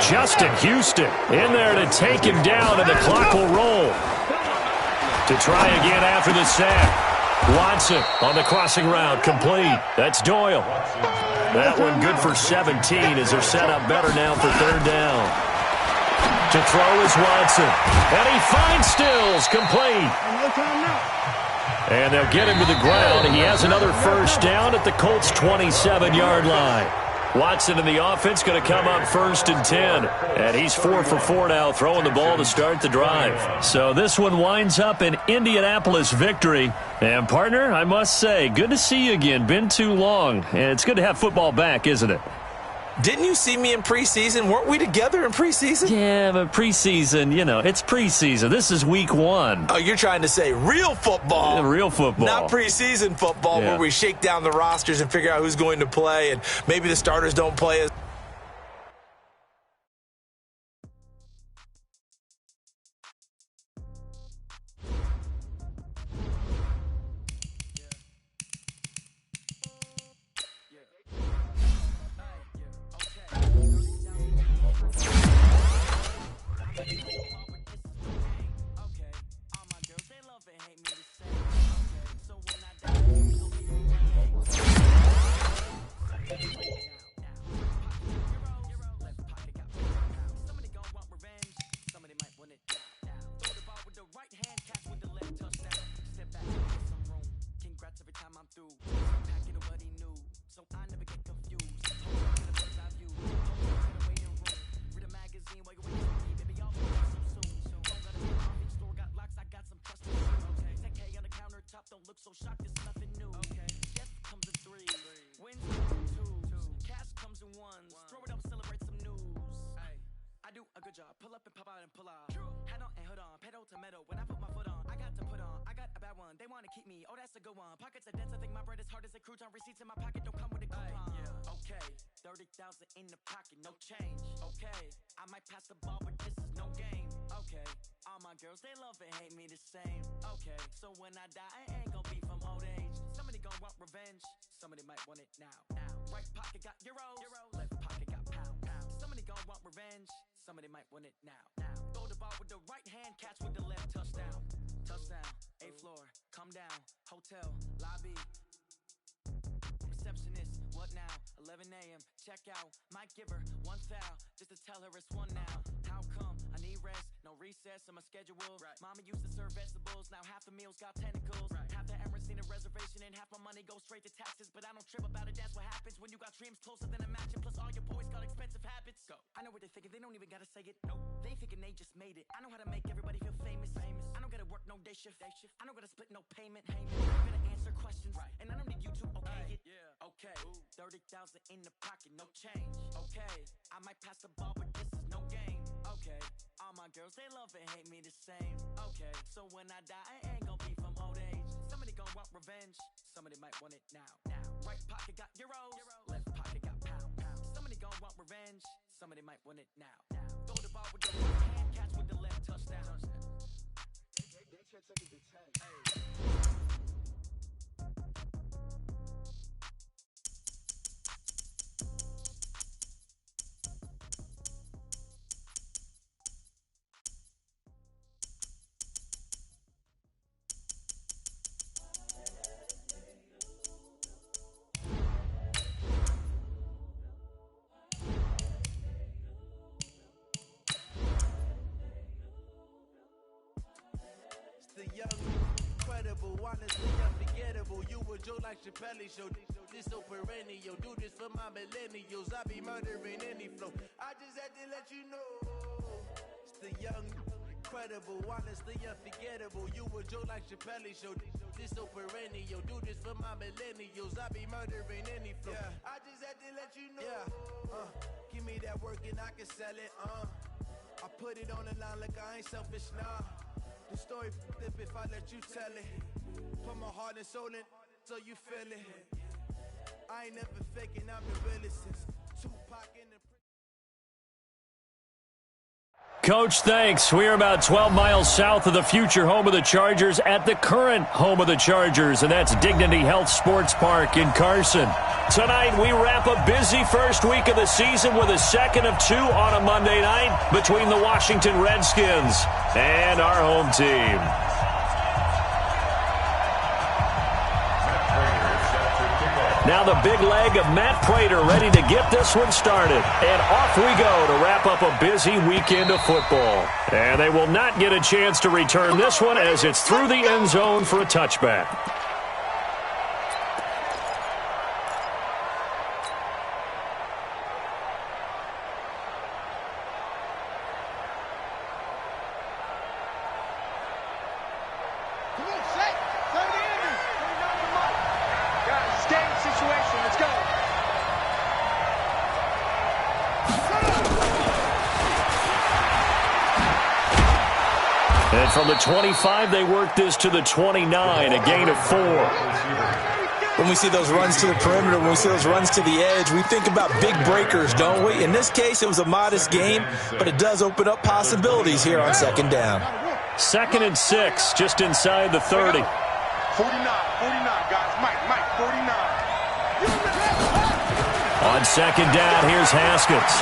Justin Houston in there to take him down, and the clock will roll. To try again after the sack. Watson on the crossing route, complete. That's Doyle. That one good for 17 as they're set up better now for 3rd down. To throw is Watson. And he finds Stills, complete. And they'll get him to the ground. He has another first down at the Colts' 27-yard line. Watson in the offense going to come up 1st and 10. And he's 4 for 4 now, throwing the ball to start the drive. So this one winds up an Indianapolis victory. And, partner, I must say, good to see you again. Been too long. And it's good to have football back, isn't it? Didn't you see me in preseason? Weren't we together in preseason? Yeah, but preseason, you know, it's preseason. This is week 1. Oh, you're trying to say real football. Yeah, real football. Not preseason football where we shake down the rosters and figure out who's going to play, and maybe the starters don't play as look so shocked, it's nothing new. Death comes in threes, wins come in twos, cash comes in ones. Throw it up, celebrate some news. I do a good job, pull up and pop out and pull out. Head on and hood on, pedal to metal. When I put my foot on, I got to put on. I got a bad one, they wanna keep me. Oh, that's a good one. Pockets are dense, I think my bread is hard as a crouton. Receipts in my pocket don't come with a coupon. Okay, 30,000 in the pocket, no change. Okay, I might pass the ball, but this is no game. Okay, all my girls, they love and hate me the same. Okay, so when I die, I ain't gon' be from old age. Somebody gon' want revenge, somebody might want it now. Right pocket got euros, left pocket got pounds. Somebody gon' want revenge, somebody might want it now. Throw the ball with the right hand, catch with the left, touchdown. Touchdown, 8th floor, come down, hotel, lobby. Receptionist, what now? 11 a.m., check out. Might give her one foul, just to tell her it's one now. How come? I need rest, no recess on my schedule. Mama used to serve vegetables, now half the meals got tentacles. Half the Emirates need a reservation and half my money goes straight to taxes. But I don't trip about it, that's what happens when you got dreams closer than a mansion. Plus all your boys got expensive habits. Go. I know what they're thinking, they don't even gotta say it. Nope. They thinking they just made it. I know how to make everybody feel famous. I don't gotta work no day shift. I don't gotta split no payment. I don't gotta answer questions. And I don't need you to okay it. Okay, 30,000 in the pocket, no change. Okay, I might pass the ball, but this is no game. Okay, all my girls, they love and hate me the same. Okay, so when I die, I ain't gon' be from old age. Somebody gon' want revenge, somebody might want it now. Right pocket got euros, left pocket got pounds. Somebody gon' want revenge, somebody might want it now. Throw the ball with the right hand, catch with the left, touchdown. The young, incredible, honestly unforgettable. You were Joe like Chappelle show. This so perennial. Do this for my millennials. I be murdering any flow. I just had to let you know. It's the young, incredible, honestly unforgettable. You were Joe like Chappelle show. This so perennial. Do this for my millennials. I be murdering any flow. I just had to let you know. Give me that work and I can sell it. I put it on the line like I ain't selfish, nah. The story flip if I let you tell it. Put my heart and soul in so you feel it. I ain't never faking, I'm the realest since Tupac in the... Coach, thanks. We are about 12 miles south of the future home of the Chargers at the current home of the Chargers, and that's Dignity Health Sports Park in Carson. Tonight, we wrap a busy first week of the season with a second of two on a Monday night between the Washington Redskins and our home team. Now the big leg of Matt Prater ready to get this one started. And off we go to wrap up a busy weekend of football. And they will not get a chance to return this one as it's through the end zone for a touchback. And from the 25, they work this to the 29, a gain of 4. When we see those runs to the perimeter, when we see those runs to the edge, we think about big breakers, don't we? In this case, it was a modest game, but it does open up possibilities here on second down. 2nd and 6, just inside the 30. 49, guys. Mike, 49. On second down, here's Haskins.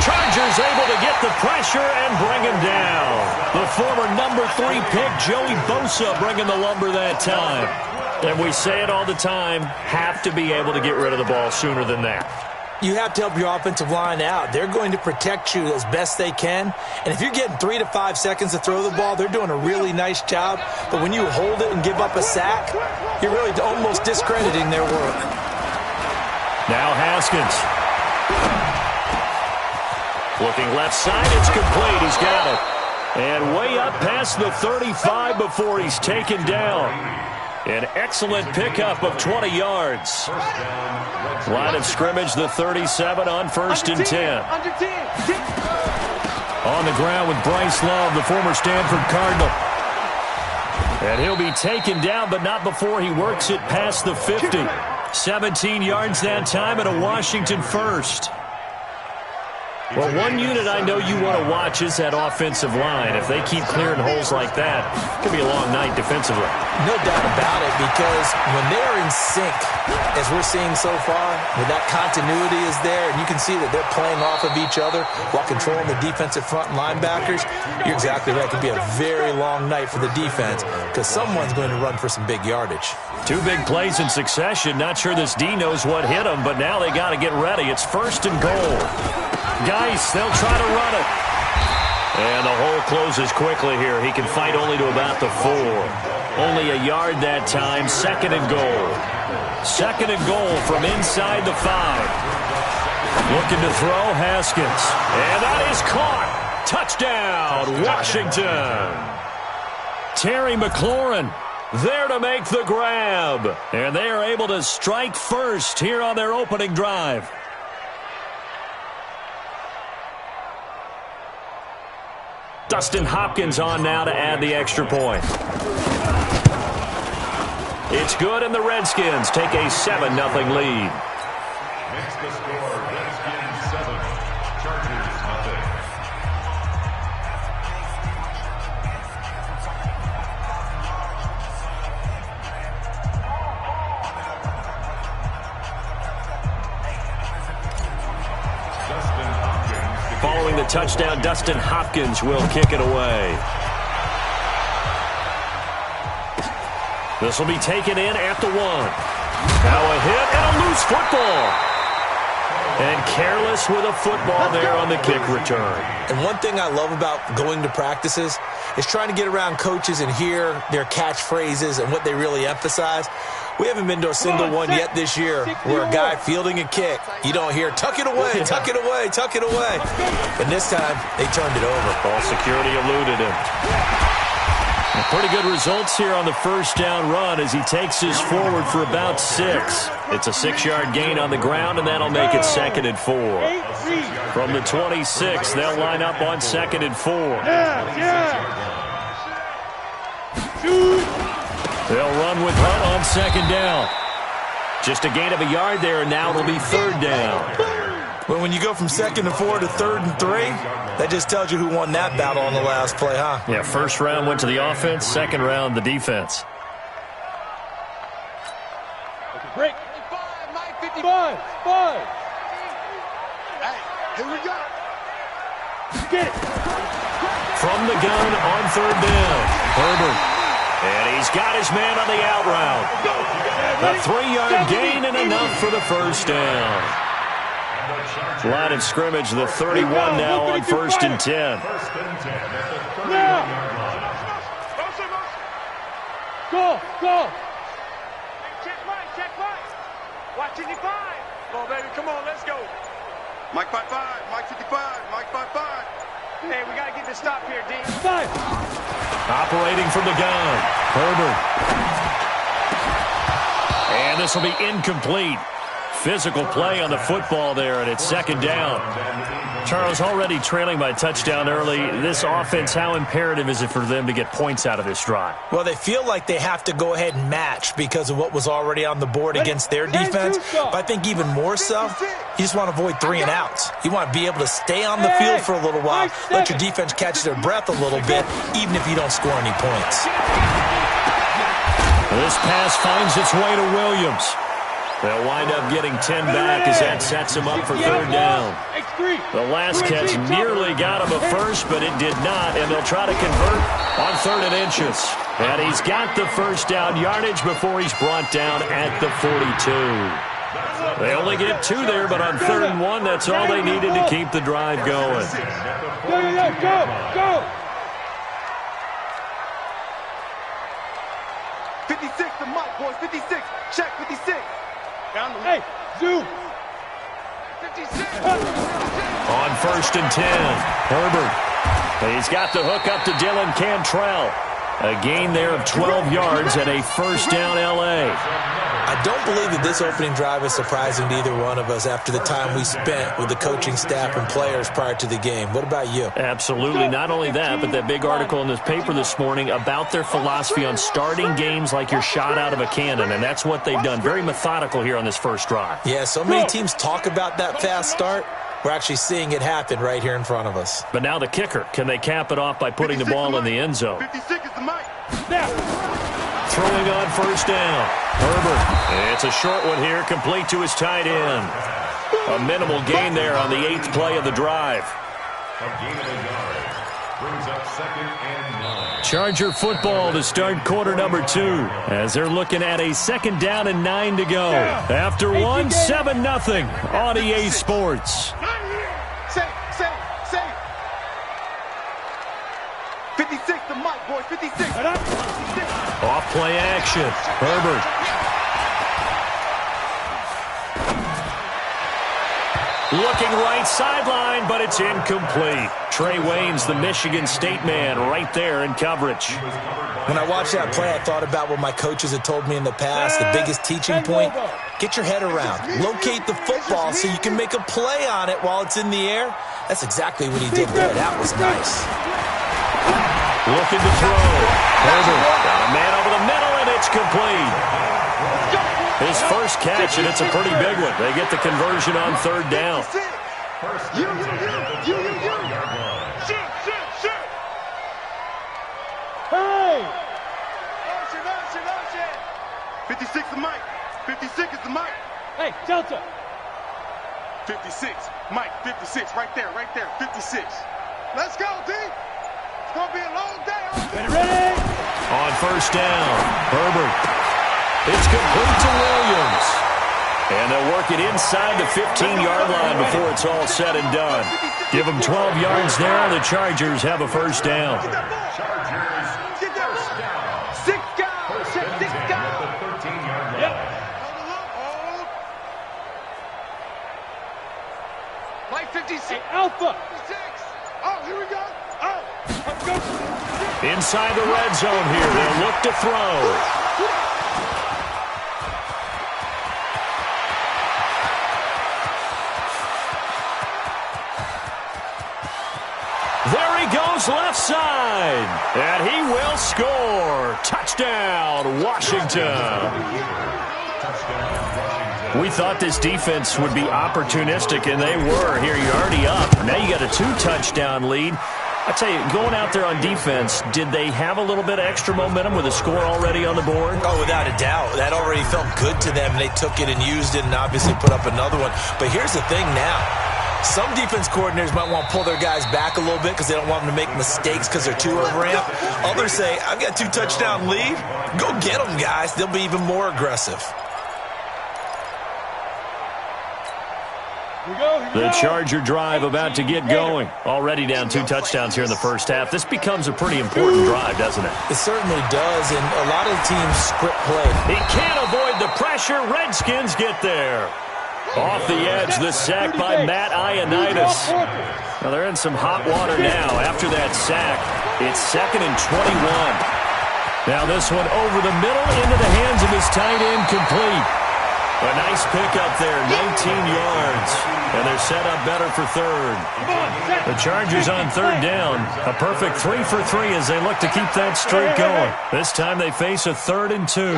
Chargers able to get the pressure and bring him down. The former number 3 pick, Joey Bosa, bringing the lumber that time. And we say it all the time, have to be able to get rid of the ball sooner than that. You have to help your offensive line out. They're going to protect you as best they can. And if you're getting 3 to 5 seconds to throw the ball, they're doing a really nice job. But when you hold it and give up a sack, you're really almost discrediting their work. Now Haskins. Looking left side, it's complete. He's got it. And way up past the 35 before he's taken down. An excellent pickup of 20 yards. Line of scrimmage, the 37 on 1st and 10. On the ground with Bryce Love, the former Stanford Cardinal. And he'll be taken down, but not before he works it past the 50. 17 yards that time and a Washington first. Well, one unit I know you want to watch is that offensive line. If they keep clearing holes like that, it could be a long night defensively. No doubt about it, because when they're in sync, as we're seeing so far, when that continuity is there, and you can see that they're playing off of each other while controlling the defensive front linebackers, you're exactly right. It could be a very long night for the defense because someone's going to run for some big yardage. 2 big plays in succession. Not sure this D knows what hit him, but now they got to get ready. It's 1st and goal. Geis, they'll try to run it. And the hole closes quickly here. He can fight only to about the 4. Only a yard that time. 2nd and goal. 2nd and goal from inside the 5. Looking to throw, Haskins. And that is caught. Touchdown, Washington. Terry McLaurin there to make the grab. And they are able to strike first here on their opening drive. Dustin Hopkins on now to add the extra point. It's good, and the Redskins take a 7-0 lead. Makes the score Redskins 7, Chargers nothing. Following the touchdown, Dustin Hopkins will kick it away. This will be taken in at the 1. Now a hit and a loose football. And careless with a football there on the kick return. And one thing I love about going to practices is trying to get around coaches and hear their catchphrases and what they really emphasize. We haven't been to a single one yet this year where a guy fielding a kick, you don't hear, tuck it away, tuck it away, tuck it away. And this time, they turned it over. Ball security eluded him. Pretty good results here on the first down run as he takes his forward for about 6. It's a 6-yard gain on the ground, and that'll make it 2nd and 4. From the 26, they'll line up on 2nd and 4. They'll run with Hunt on 2nd down. Just a gain of a yard there, and now it'll be 3rd down. Well, when you go from 2nd and 4 to 3rd and 3, that just tells you who won that battle on the last play, huh? Yeah, first round went to the offense, second round the defense. Break. 55, Mike, 55. 5. Hey, here we go. Get it. From the gun on 3rd down, Herbert. And he's got his man on the out route. A 3-yard gain and enough for the first down. Line of scrimmage, the 31 now on 1st and 10. Go, go. Check Mike. Watch 55. Come on, baby, come on, let's go. Mike 55, Mike 55, Mike 55. Hey, we got to get this stop here, D. 5. Operating from the gun, Herbert. And this will be incomplete. Physical play on the football there, and it's 2nd down. Charles, already trailing by touchdown early. This offense, how imperative is it for them to get points out of this drive? Well, they feel like they have to go ahead and match because of what was already on the board against their defense. But I think even more so, you just want to avoid 3 and outs. You want to be able to stay on the field for a little while, let your defense catch their breath a little bit, even if you don't score any points. This pass finds its way to Williams. They'll wind up getting 10 back as that sets him up for 3rd down. The last catch nearly got him a first, but it did not, and they'll try to convert on 3rd and inches. And he's got the first down yardage before he's brought down at the 42. They only get 2 there, but on 3rd and 1, that's all they needed to keep the drive going. Go. 56 to Mike, boys, 56. Check 56. Hey, zoom. 56. On 1st and 10, Herbert. He's got the hook up to Dylan Cantrell. A gain there of 12 yards and a first down L.A. I don't believe that this opening drive is surprising to either one of us after the time we spent with the coaching staff and players prior to the game. What about you? Absolutely. Not only that, but that big article in this paper this morning about their philosophy on starting games like you're shot out of a cannon, and that's what they've done. Very methodical here on this first drive. Yeah, so many teams talk about that fast start. We're actually seeing it happen right here in front of us. But now the kicker. Can they cap it off by putting the ball in the end zone? 56 is the mic. Throwing on first down. Herbert. It's a short one here, complete to his tight end. A minimal gain there on the 8th play of the drive. A gain of a yard. Brings up 2nd and 9. Charger football to start quarter number 2 as they're looking at a 2nd down and 9 to go. After 1, 7-0 on EA Sports. Say. 56 the mic, boys. 56. Off play action. Herbert. Looking right sideline, but it's incomplete. Trey Waynes, the Michigan State man, right there in coverage. When I watched that play, I thought about what my coaches had told me in the past. The biggest teaching point, get your head around. Locate the football so you can make a play on it while it's in the air. That's exactly what he did there. That was nice. Looking to throw. Herbert got a man over the middle, and it's complete. His first catch, and it's a pretty big one. They get the conversion on 3rd down. You. Shoot. Hey! Motion. 56 the mic. 56 is the mic. Hey, Delta! 56. Mike, 56. Right there. 56. Let's go, D. It's going to be a long day. Ready? On first down, Herbert. It's complete to Williams. And they'll work it inside the 15-yard line before it's all said and done. Give them 12 yards there. The Chargers have a first down. Chargers, first down. 6 guys. First and 10 at the 13-yard line. Hold. Mike, 56. Hey, Alpha! 56. Oh, here we go. Oh, let's go. Inside the red zone here. They'll look to throw. There he goes left side. And he will score. Touchdown, Washington. We thought this defense would be opportunistic, and they were. Here, you're already up. Now you got a 2-touchdown lead. I tell you, going out there on defense, did they have a little bit of extra momentum with a score already on the board? Oh, without a doubt. That already felt good to them. They took it and used it and obviously put up another one. But here's the thing now. Some defense coordinators might want to pull their guys back a little bit because they don't want them to make mistakes because they're too over-ramped. Others say, I've got 2-touchdown lead. Go get them, guys. They'll be even more aggressive. The Charger drive about to get going. Already down 2 touchdowns here in the first half. This becomes a pretty important drive, doesn't it? It certainly does, and a lot of teams script play. He can't avoid the pressure. Redskins get there. Off the edge, the sack by Matt Ioannidis. Now they're in some hot water now. After that sack, it's 2nd and 21. Now this one over the middle into the hands of his tight end, complete. A nice pickup there, 19 yards. And they're set up better for 3rd. The Chargers on 3rd down. A perfect 3 for 3 as they look to keep that streak going. This time they face a 3rd and 2.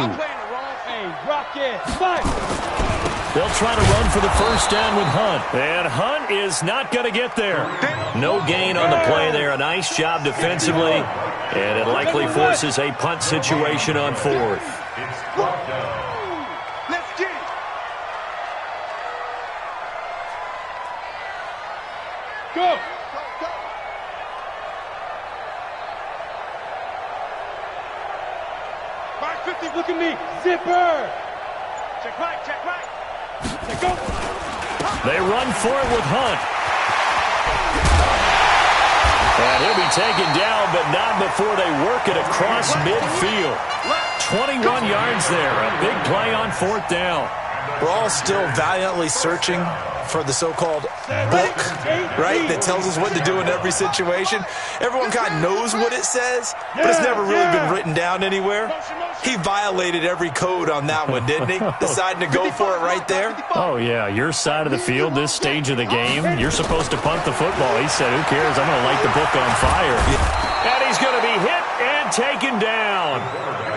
They'll try to run for the first down with Hunt. And Hunt is not going to get there. No gain on the play there. A nice job defensively. And it likely forces a punt situation on 4th. It's brought down. Let's get it. Go! Mark 50. Look at me! Zipper! Check right. Go! They run for it with Hunt. And he'll be taken down, but not before they work it across midfield. 21 yards there. A big play on 4th down. We're all still valiantly searching for the so-called book right, that tells us what to do in every situation. Everyone kind of knows what it says, but it's never really been written down anywhere. He violated every code on that one, didn't he? Deciding to go for it right there. Oh, yeah, your side of the field, this stage of the game, you're supposed to punt the football. He said, who cares? I'm going to light the book on fire. And he's going to be hit and taken down.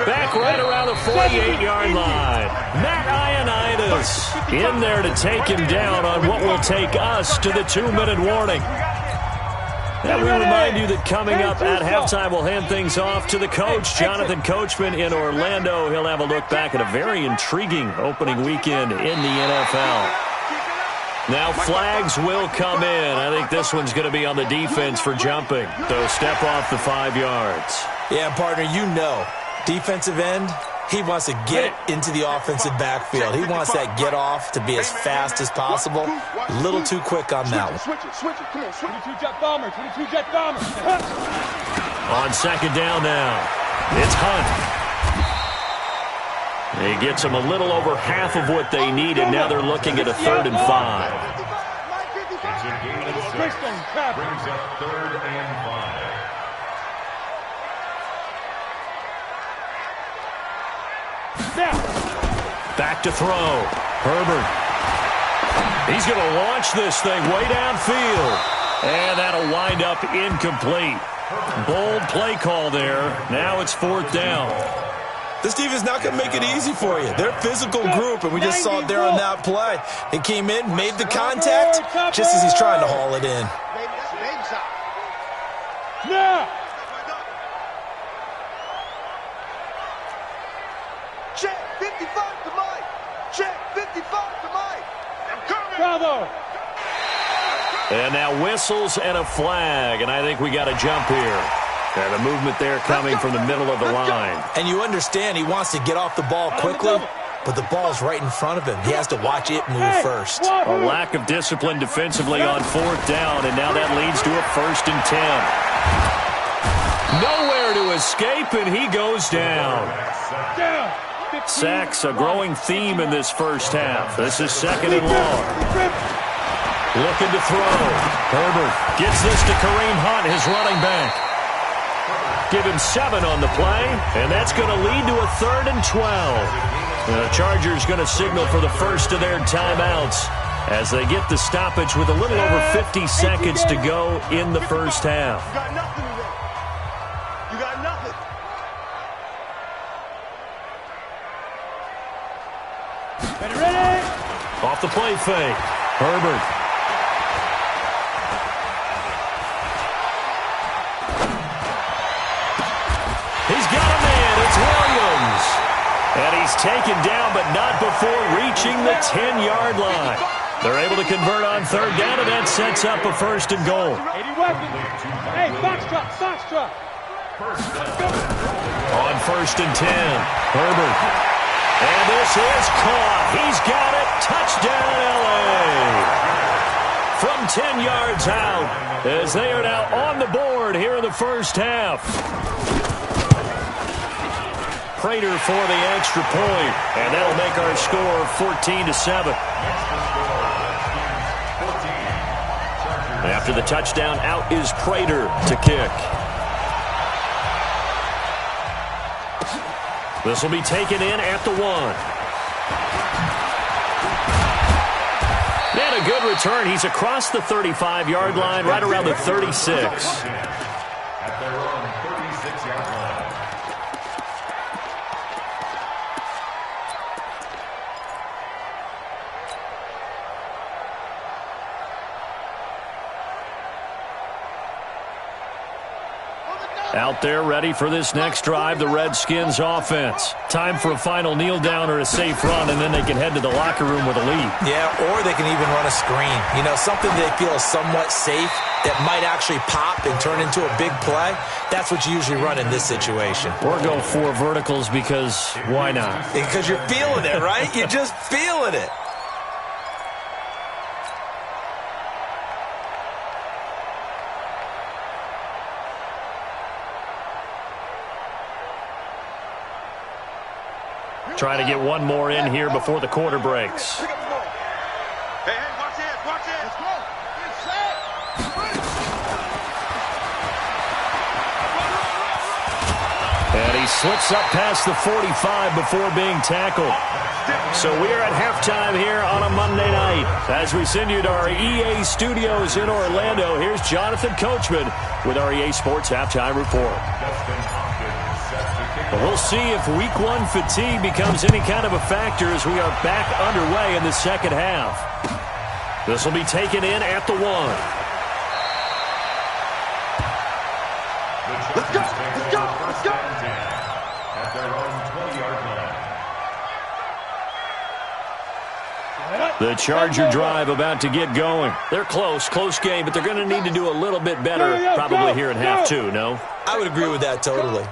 Back right around the 48-yard line. Matt Ioannidis in there to take him down on what will take us to the 2-minute warning. And we remind you that coming up at halftime, we'll hand things off to the coach, Jonathan Coachman in Orlando. He'll have a look back at a very intriguing opening weekend in the NFL. Now flags will come in. I think this one's going to be on the defense for jumping. So step off the 5 yards. Yeah, partner, you know, defensive end, he wants to get into the offensive backfield. He wants that get off to be as fast as possible. A little too quick on that one. Switch it. Come on, 22-jet bomber, 22-jet bomber. On second down now, it's Hunt. He gets them a little over half of what they need, and now they're looking at a 3rd and 5. It's a game of 6. Brings up 3rd and 5. Back to throw. Herbert. He's going to launch this thing way downfield. And that'll wind up incomplete. Bold play call there. Now it's 4th down. This defense is not going to make it easy for you. They're a physical group, and we just saw it there on that play. He came in, made the contact, just as he's trying to haul it in. Now! Check 55 to Mike. Check 55 to Mike. I'm coming. Bravo. And now whistles and a flag, and I think we got a jump here. And a movement there coming from the middle of the line. And you understand he wants to get off the ball quickly, but the ball's right in front of him. He has to watch it move first. A lack of discipline defensively on 4th down, and now that leads to a 1st and 10. Nowhere to escape, and he goes down. Sacks, a growing theme in this first half. This is 2nd and long. Looking to throw. Herbert gets this to Kareem Hunt, his running back. Give him 7 on the play, and that's going to lead to a 3rd and 12. The Chargers going to signal for the first of their timeouts as they get the stoppage with a little over 50 seconds to go in the first half. You got nothing today. You got nothing. Ready? Off the play fake. Herbert. He's got a man. It's Williams. And he's taken down, but not before reaching the 10-yard line. They're able to convert on 3rd down, and that sets up a 1st and goal. 80 weapons. Hey, foxtrot. On 1st and 10, Herbert. And this is caught. He's got it. Touchdown, L.A. From 10 yards out, as they are now on the board here in the first half. Prater for the extra point, and that'll make our score 14-7. After the touchdown, out is Prater to kick. This will be taken in at the 1. And a good return. He's across the 35-yard line, right around the 36. At their own 36-yard line. Out there ready for this next drive, the Redskins offense. Time for a final kneel down or a safe run, and then they can head to the locker room with a lead. Yeah, or they can even run a screen. You know, something they feel is somewhat safe that might actually pop and turn into a big play. That's what you usually run in this situation. Or go 4 verticals because why not? Because you're feeling it, right? You're just feeling it. Trying to get one more in here before the quarter breaks. Hey, watch this. Let's go. And he slips up past the 45 before being tackled. So we are at halftime here on a Monday night. As we send you to our EA studios in Orlando, here's Jonathan Coachman with our EA Sports Halftime Report. But we'll see if Week 1 fatigue becomes any kind of a factor as we are back underway in the second half. This will be taken in at the 1. Let's go! Let's go! Let's go! At their own 20-yard line. The Charger drive about to get going. They're close game, but they're going to need to do a little bit better probably here in half 2, no? I would agree with that totally.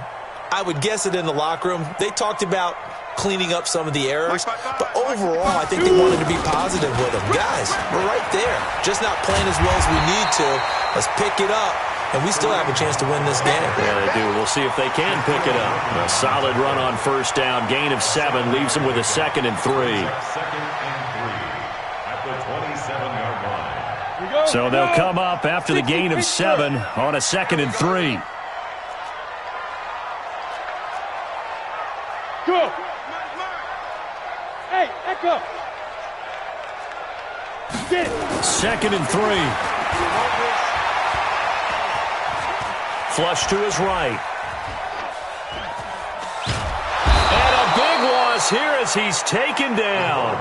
I would guess it in the locker room. They talked about cleaning up some of the errors, but overall, I think they wanted to be positive with them. Guys, we're right there. Just not playing as well as we need to. Let's pick it up, and we still have a chance to win this game. Yeah, they do. We'll see if they can pick it up. A solid run on first down. Gain of 7 leaves them with a 2nd and 3. 2nd and 3 at the 27-yard line. So they'll come up after the gain of 7 on a 2nd and 3. Go! Hey, echo! Get it! 2nd and 3. Flush to his right. And a big loss here as he's taken down.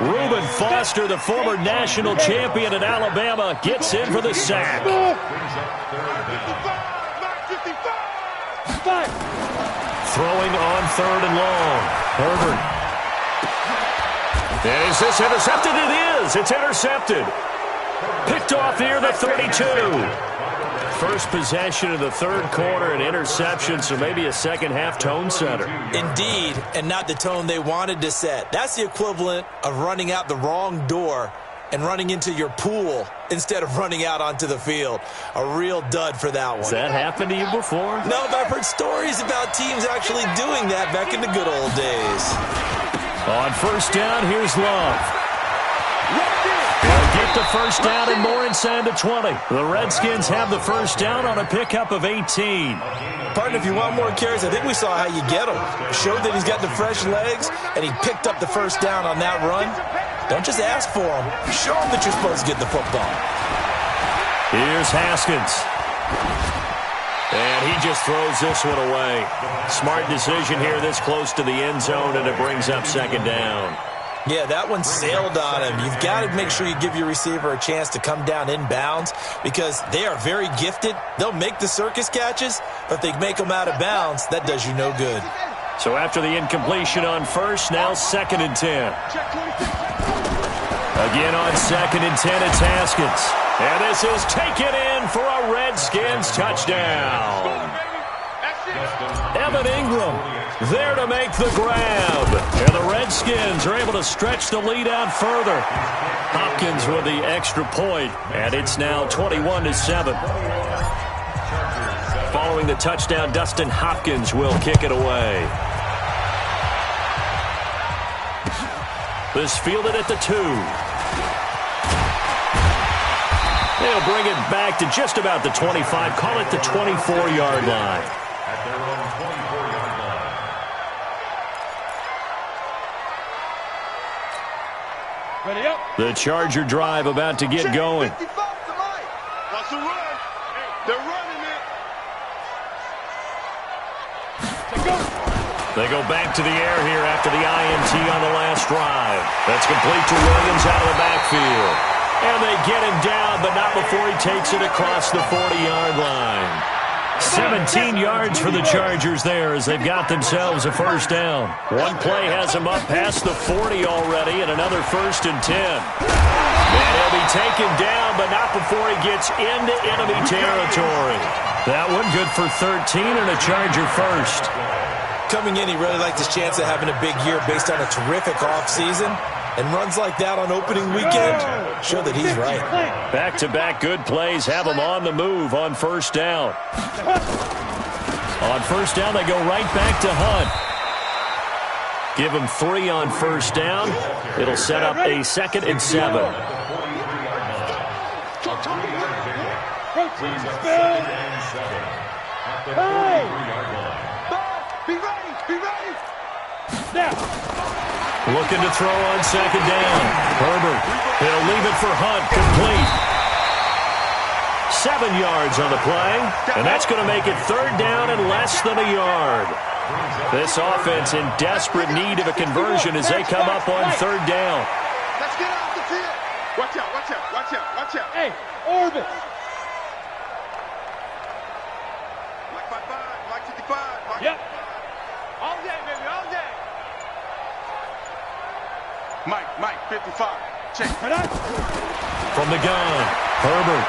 Reuben Foster, the former national champion at Alabama, gets in for the sack. Throwing on 3rd and long. Herbert. And is this intercepted? It is. It's intercepted. Picked off near the 32. First possession of the 3rd quarter, an interception, so maybe a second-half tone setter. Indeed, and not the tone they wanted to set. That's the equivalent of running out the wrong door and running into your pool instead of running out onto the field. A real dud for that one. Has that happened to you before? No, but I've heard stories about teams actually doing that back in the good old days. On first down, here's Love. They'll get the first down and more inside the 20. The Redskins have the first down on a pickup of 18. Partner, if you want more carries, I think we saw how you get them. Showed that he's got the fresh legs, and he picked up the first down on that run. Don't just ask for them. Show them that you're supposed to get the football. Here's Haskins. And he just throws this one away. Smart decision here this close to the end zone, and it brings up 2nd down. Yeah, that one sailed on him. You've got to make sure you give your receiver a chance to come down inbounds because they are very gifted. They'll make the circus catches, but if they make them out of bounds, that does you no good. So after the incompletion on first, now 2nd and 10. Again on 2nd and 10, it's Haskins. And this is taken in for a Redskins touchdown. Evan Ingram there to make the grab. And the Redskins are able to stretch the lead out further. Hopkins with the extra point, and it's now 21-7. Following the touchdown, Dustin Hopkins will kick it away. This fielded at the 2. They'll bring it back to just about the 25. Call it the 24-yard line. At their own 24-yard line. Ready up. The Charger drive about to get going. Watch the run. They're running it. They go back to the air here after the INT on the last drive. That's complete to Williams out of the backfield. And they get him down, but not before he takes it across the 40-yard line. 17 yards for the Chargers there as they've got themselves a first down. One play has them up past the 40 already, and another 1st and 10. And he'll be taken down, but not before he gets into enemy territory. That one good for 13 and a Charger first. Coming in, he really liked his chance of having a big year based on a terrific offseason. And runs like that on opening weekend show that he's right. Back-to-back good plays have him on the move on first down. On first down, they go right back to Hunt. Give him 3 on first down. It'll set up a 2nd and 7. Hey! Be ready. Be ready. Now. Looking to throw on second down. Herbert. He'll leave it for Hunt. Complete. 7 yards on the play. And that's going to make it third down and less than a yard. This offense in desperate need of a conversion as they come up on third down. Let's get off the field. Watch out, watch out, watch out, watch out. Hey, Orbit. Mike 55, Mike 55, Mike. Yep. All day, baby, all day. Mike 55. Check. From the gun, Herbert.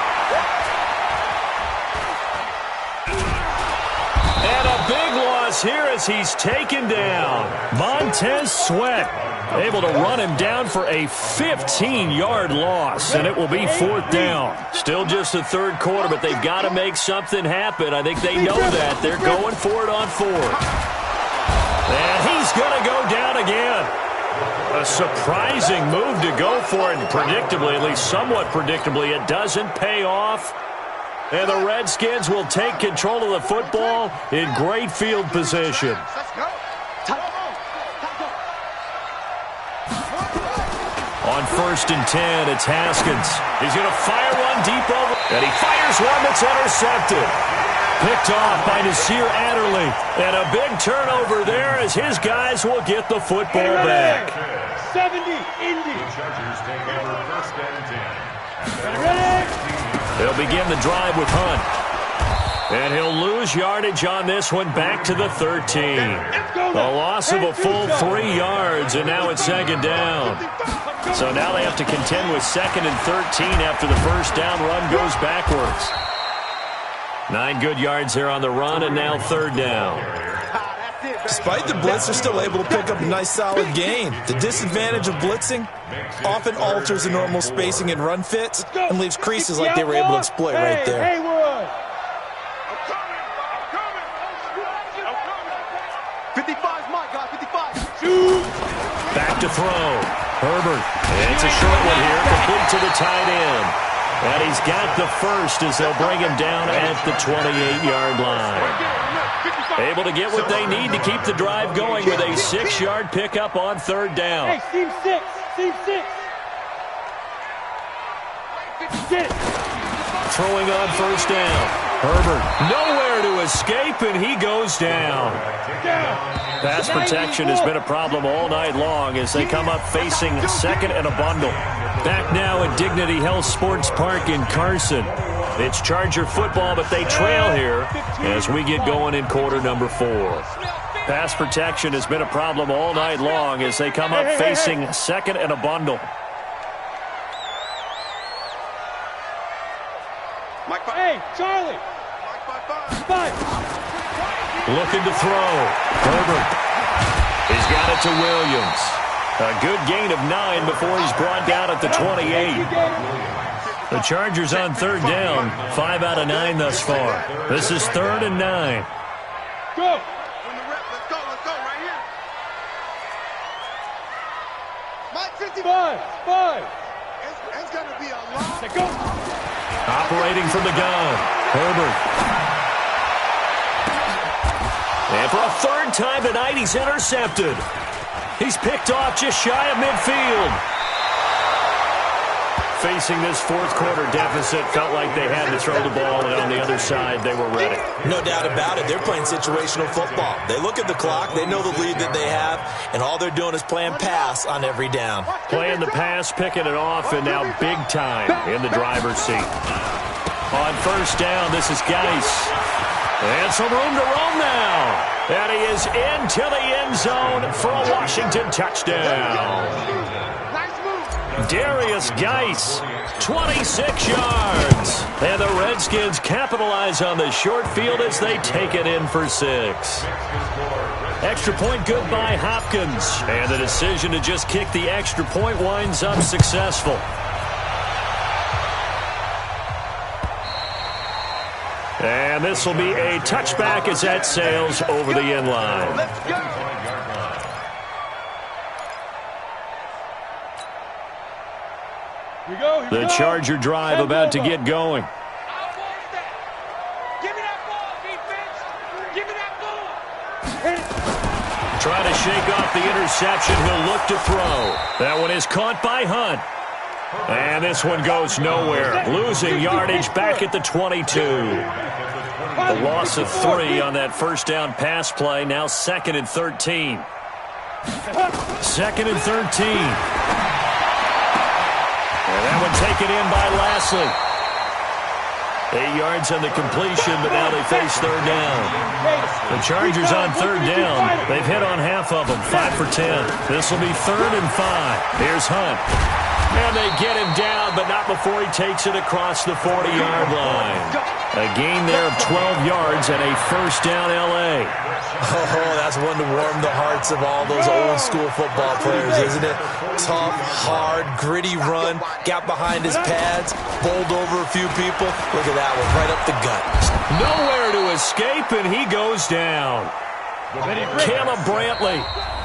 And a big loss here as he's taken down. Montez Sweat able to run him down for a 15-yard loss, and it will be fourth down. Still just the third quarter, but they've got to make something happen. I think they know that. They're going for it on fourth. And he's going to go down again. A surprising move to go for it, and predictably, at least somewhat predictably, it doesn't pay off. And the Redskins will take control of the football in great field position. On first and 10, it's Haskins. He's going to fire one deep over, and he fires one that's intercepted. Picked off by Nasir Adderley. And a big turnover there as his guys will get the football back. 70, Indy. The Chargers take over first and 10. Ready? They'll begin the drive with Hunt. And he'll lose yardage on this one back to the 13. A loss of a full 3 yards, and now it's second down. So now they have to contend with second and 13 after the first down run goes backwards. 9 good yards there on the run, and now third down. Despite the blitz, they're still able to pick up a nice solid gain. The disadvantage of blitzing often alters the normal spacing and run fits and leaves creases like they were able to exploit right there. Haywood. 55's my guy, 55. Back to throw. Herbert. And it's a short one here, complete to the tight end. And he's got the first as they'll bring him down at the 28-yard line. Able to get what they need to keep the drive going with a 6-yard pickup on third down. Hey, Steve 6. Steve 6. Get it. Throwing on first down. Herbert nowhere to escape, and he goes down. Pass protection has been a problem all night long as they come up facing second and a bundle. Back now at Dignity Health Sports Park in Carson. It's Charger football, but they trail here as we get going in quarter number 4. Pass protection has been a problem all night long as they come up facing second and a bundle. Hey, Charlie. 5. Looking to throw. Herbert. He's got it to Williams. A good gain of 9 before he's brought down at the 28. The Chargers on third down, 5 out of 9 thus far. This is third and 9. Go. Let's go right here. Mike 55. 5. It's going to be a long. Let's go. Operating from the gun, Herbert. And for a third time tonight, he's intercepted. He's picked off just shy of midfield. Facing this fourth quarter deficit, felt like they had to throw the ball, and on the other side, they were ready. No doubt about it. They're playing situational football. They look at the clock, they know the lead that they have, and all they're doing is playing pass on every down. Playing the pass, picking it off, and now big time in the driver's seat. On first down, this is Geis. And some room to roam now. And he is into the end zone for a Washington touchdown. Darius Geis, 26 yards. And the Redskins capitalize on the short field as they take it in for 6. Extra point good by Hopkins. And the decision to just kick the extra point winds up successful. And this will be a touchback as that sails over the end line. The Charger drive about to get going. Give me that ball, defense. Give me that ball. shake off the interception. He'll look to throw. That one is caught by Hunt. And this one goes nowhere. Losing yardage back at the 22. A loss of 3 on that first down pass play. Now 2nd and 13. 2nd and 13. And that one taken in by Lashley. 8 yards on the completion, but now they face 3rd down. The Chargers on 3rd down. They've hit on half of them, 5 for 10. This will be 3rd and 5. Here's Hunt. And they get him down, but not before he takes it across the 40-yard line. A gain there of 12 yards and a first down L.A. Oh, that's one to warm the hearts of all those old-school football players, isn't it? Tough, hard, gritty run, got behind his pads, bowled over a few people. Look at that one, right up the gut. Nowhere to escape, and he goes down. Caleb Brantley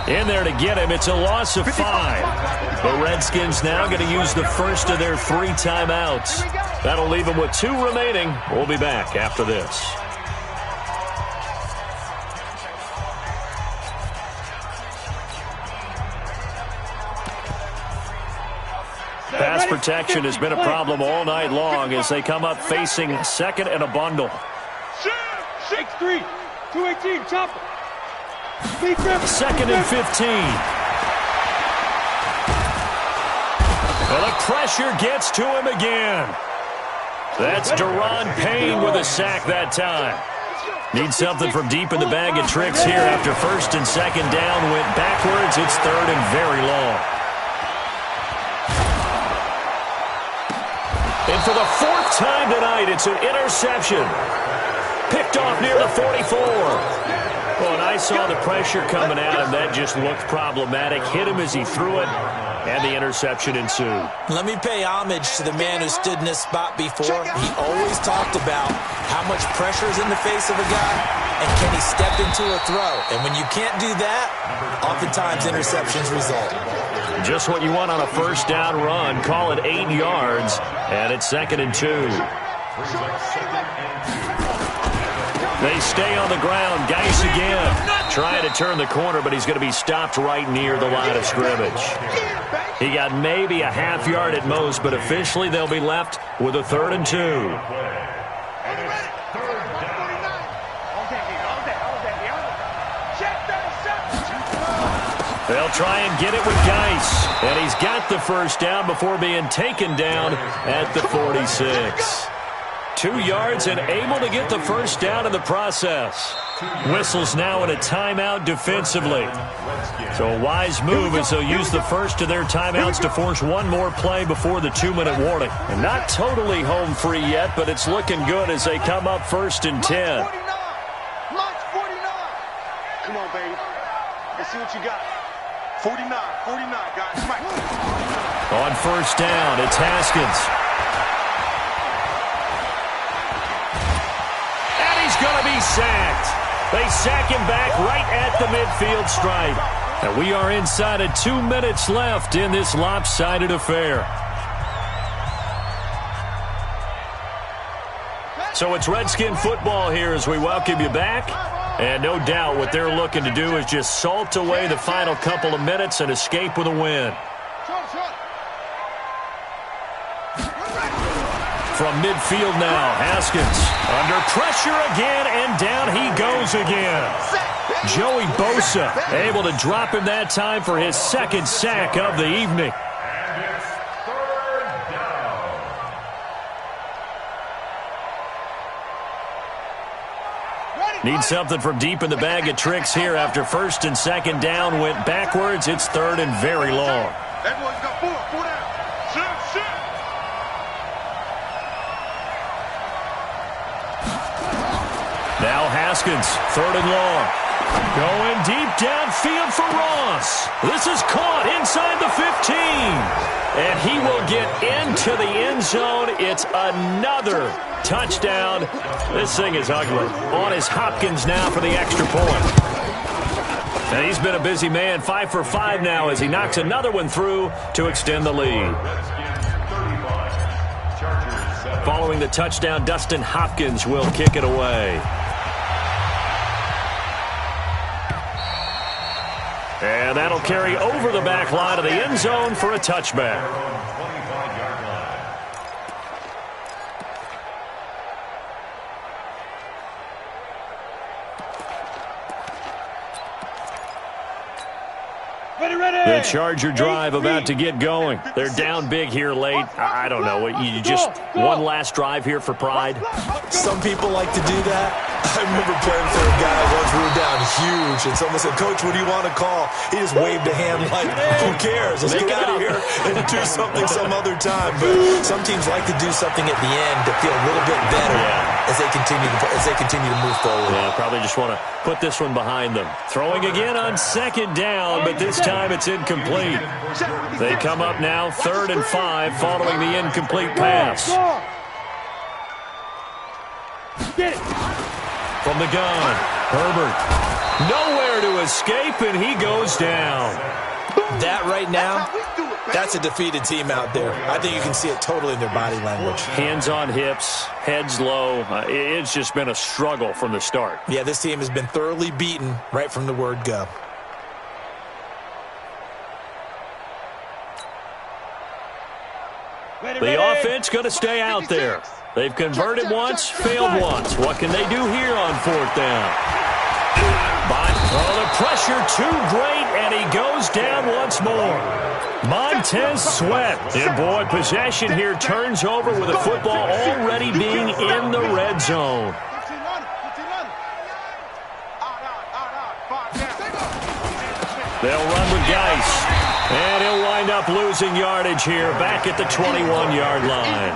in there to get him. It's a loss of 5. The Redskins now going to use the first of their 3 timeouts. That'll leave them with 2 remaining. We'll be back after this. Pass protection has been a problem all night long as they come up facing 2nd and a bundle. 6-3, 218, chopper. 2nd and 15. Well, the pressure gets to him again. That's Deron Payne with a sack that time. Need something from deep in the bag of tricks here after 1st and 2nd down. Went backwards. It's 3rd and very long. And for the 4th time tonight, it's an interception. Picked off near the 44. Well, and I saw the pressure coming at him. That just looked problematic. Hit him as he threw it, and the interception ensued. Let me pay homage to the man who stood in this spot before. He always talked about how much pressure is in the face of a guy, and can he step into a throw. And when you can't do that, oftentimes interceptions result. Just what you want on a first down run. Call it 8 yards, and it's 2nd and 2. They stay on the ground. Geis again. Trying to turn the corner, but he's going to be stopped right near the line of scrimmage. He got maybe a half yard at most, but officially they'll be left with a 3rd and 2. They'll try and get it with Geis. And he's got the first down before being taken down at the 46. 2 yards and able to get the first down in the process. Whistles now in a timeout defensively. So a wise move as they'll use the first of their timeouts to force one more play before the 2-minute warning. And not totally home free yet, but it's looking good as they come up 1st and 10. Come on, baby. Let's see what you got. 49, guys. On first down, it's Haskins. Going to be sacked. They sack him back right at the midfield stripe. And we are inside of 2 minutes left in this lopsided affair. So it's Redskin football here as we welcome you back. And no doubt what they're looking to do is just salt away the final couple of minutes and escape with a win. From midfield now, Haskins under pressure again, and down he goes again. Joey Bosa able to drop him that time for his 2nd sack of the evening. Need something from deep in the bag of tricks here after 1st and 2nd down. Went backwards. It's 3rd and very long. Everyone's got 4 down. Shit. Now Haskins, 3rd and long. Going deep downfield for Ross. This is caught inside the 15. And he will get into the end zone. It's another touchdown. This thing is ugly. On is Hopkins now for the extra point. And he's been a busy man, 5 for 5 now as he knocks another one through to extend the lead. Following the touchdown, Dustin Hopkins will kick it away. And that'll carry over the back line of the end zone for a touchback. The Charger drive about to get going. They're down big here late. I don't know. You just one last drive here for pride? Some people like to do that. I remember playing for a guy once we were down huge, and someone said, "Coach, what do you want to call?" He just waved a hand like, who cares? Let's get out of here and do something some other time. But some teams like to do something at the end to feel a little bit better as they continue to move forward. Yeah, probably just want to put this one behind them. Throwing again on second down, but this time it's incomplete. They come up now 3rd and 5 following the incomplete pass. Get it. From the gun, Herbert. Nowhere to escape, and he goes down. That right now, that's a defeated team out there. I think you can see it totally in their body language. Hands on hips, heads low. It's just been a struggle from the start. Yeah, this team has been thoroughly beaten right from the word go. The offense going to stay out there. They've converted once, failed once. What can they do here on 4th down? But the pressure too great, and he goes down once more. Montez Sweat. And boy, possession here turns over with the football already being in the red zone. They'll run with Geis. And he'll wind up losing yardage here back at the 21-yard line.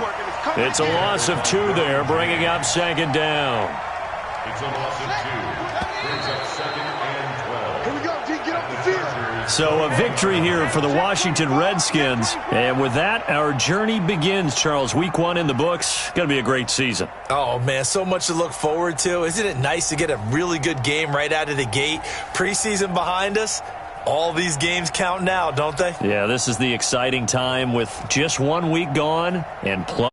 It's a loss of 2 there, bringing up 2nd down. It's a loss of 2. Brings up 2nd and 12. Here we go, G. Get off the field. So a victory here for the Washington Redskins. And with that, our journey begins, Charles. Week 1 in the books. Going to be a great season. Oh, man, so much to look forward to. Isn't it nice to get a really good game right out of the gate? Preseason behind us. All these games count now, don't they? Yeah, this is the exciting time with just 1 week gone and plus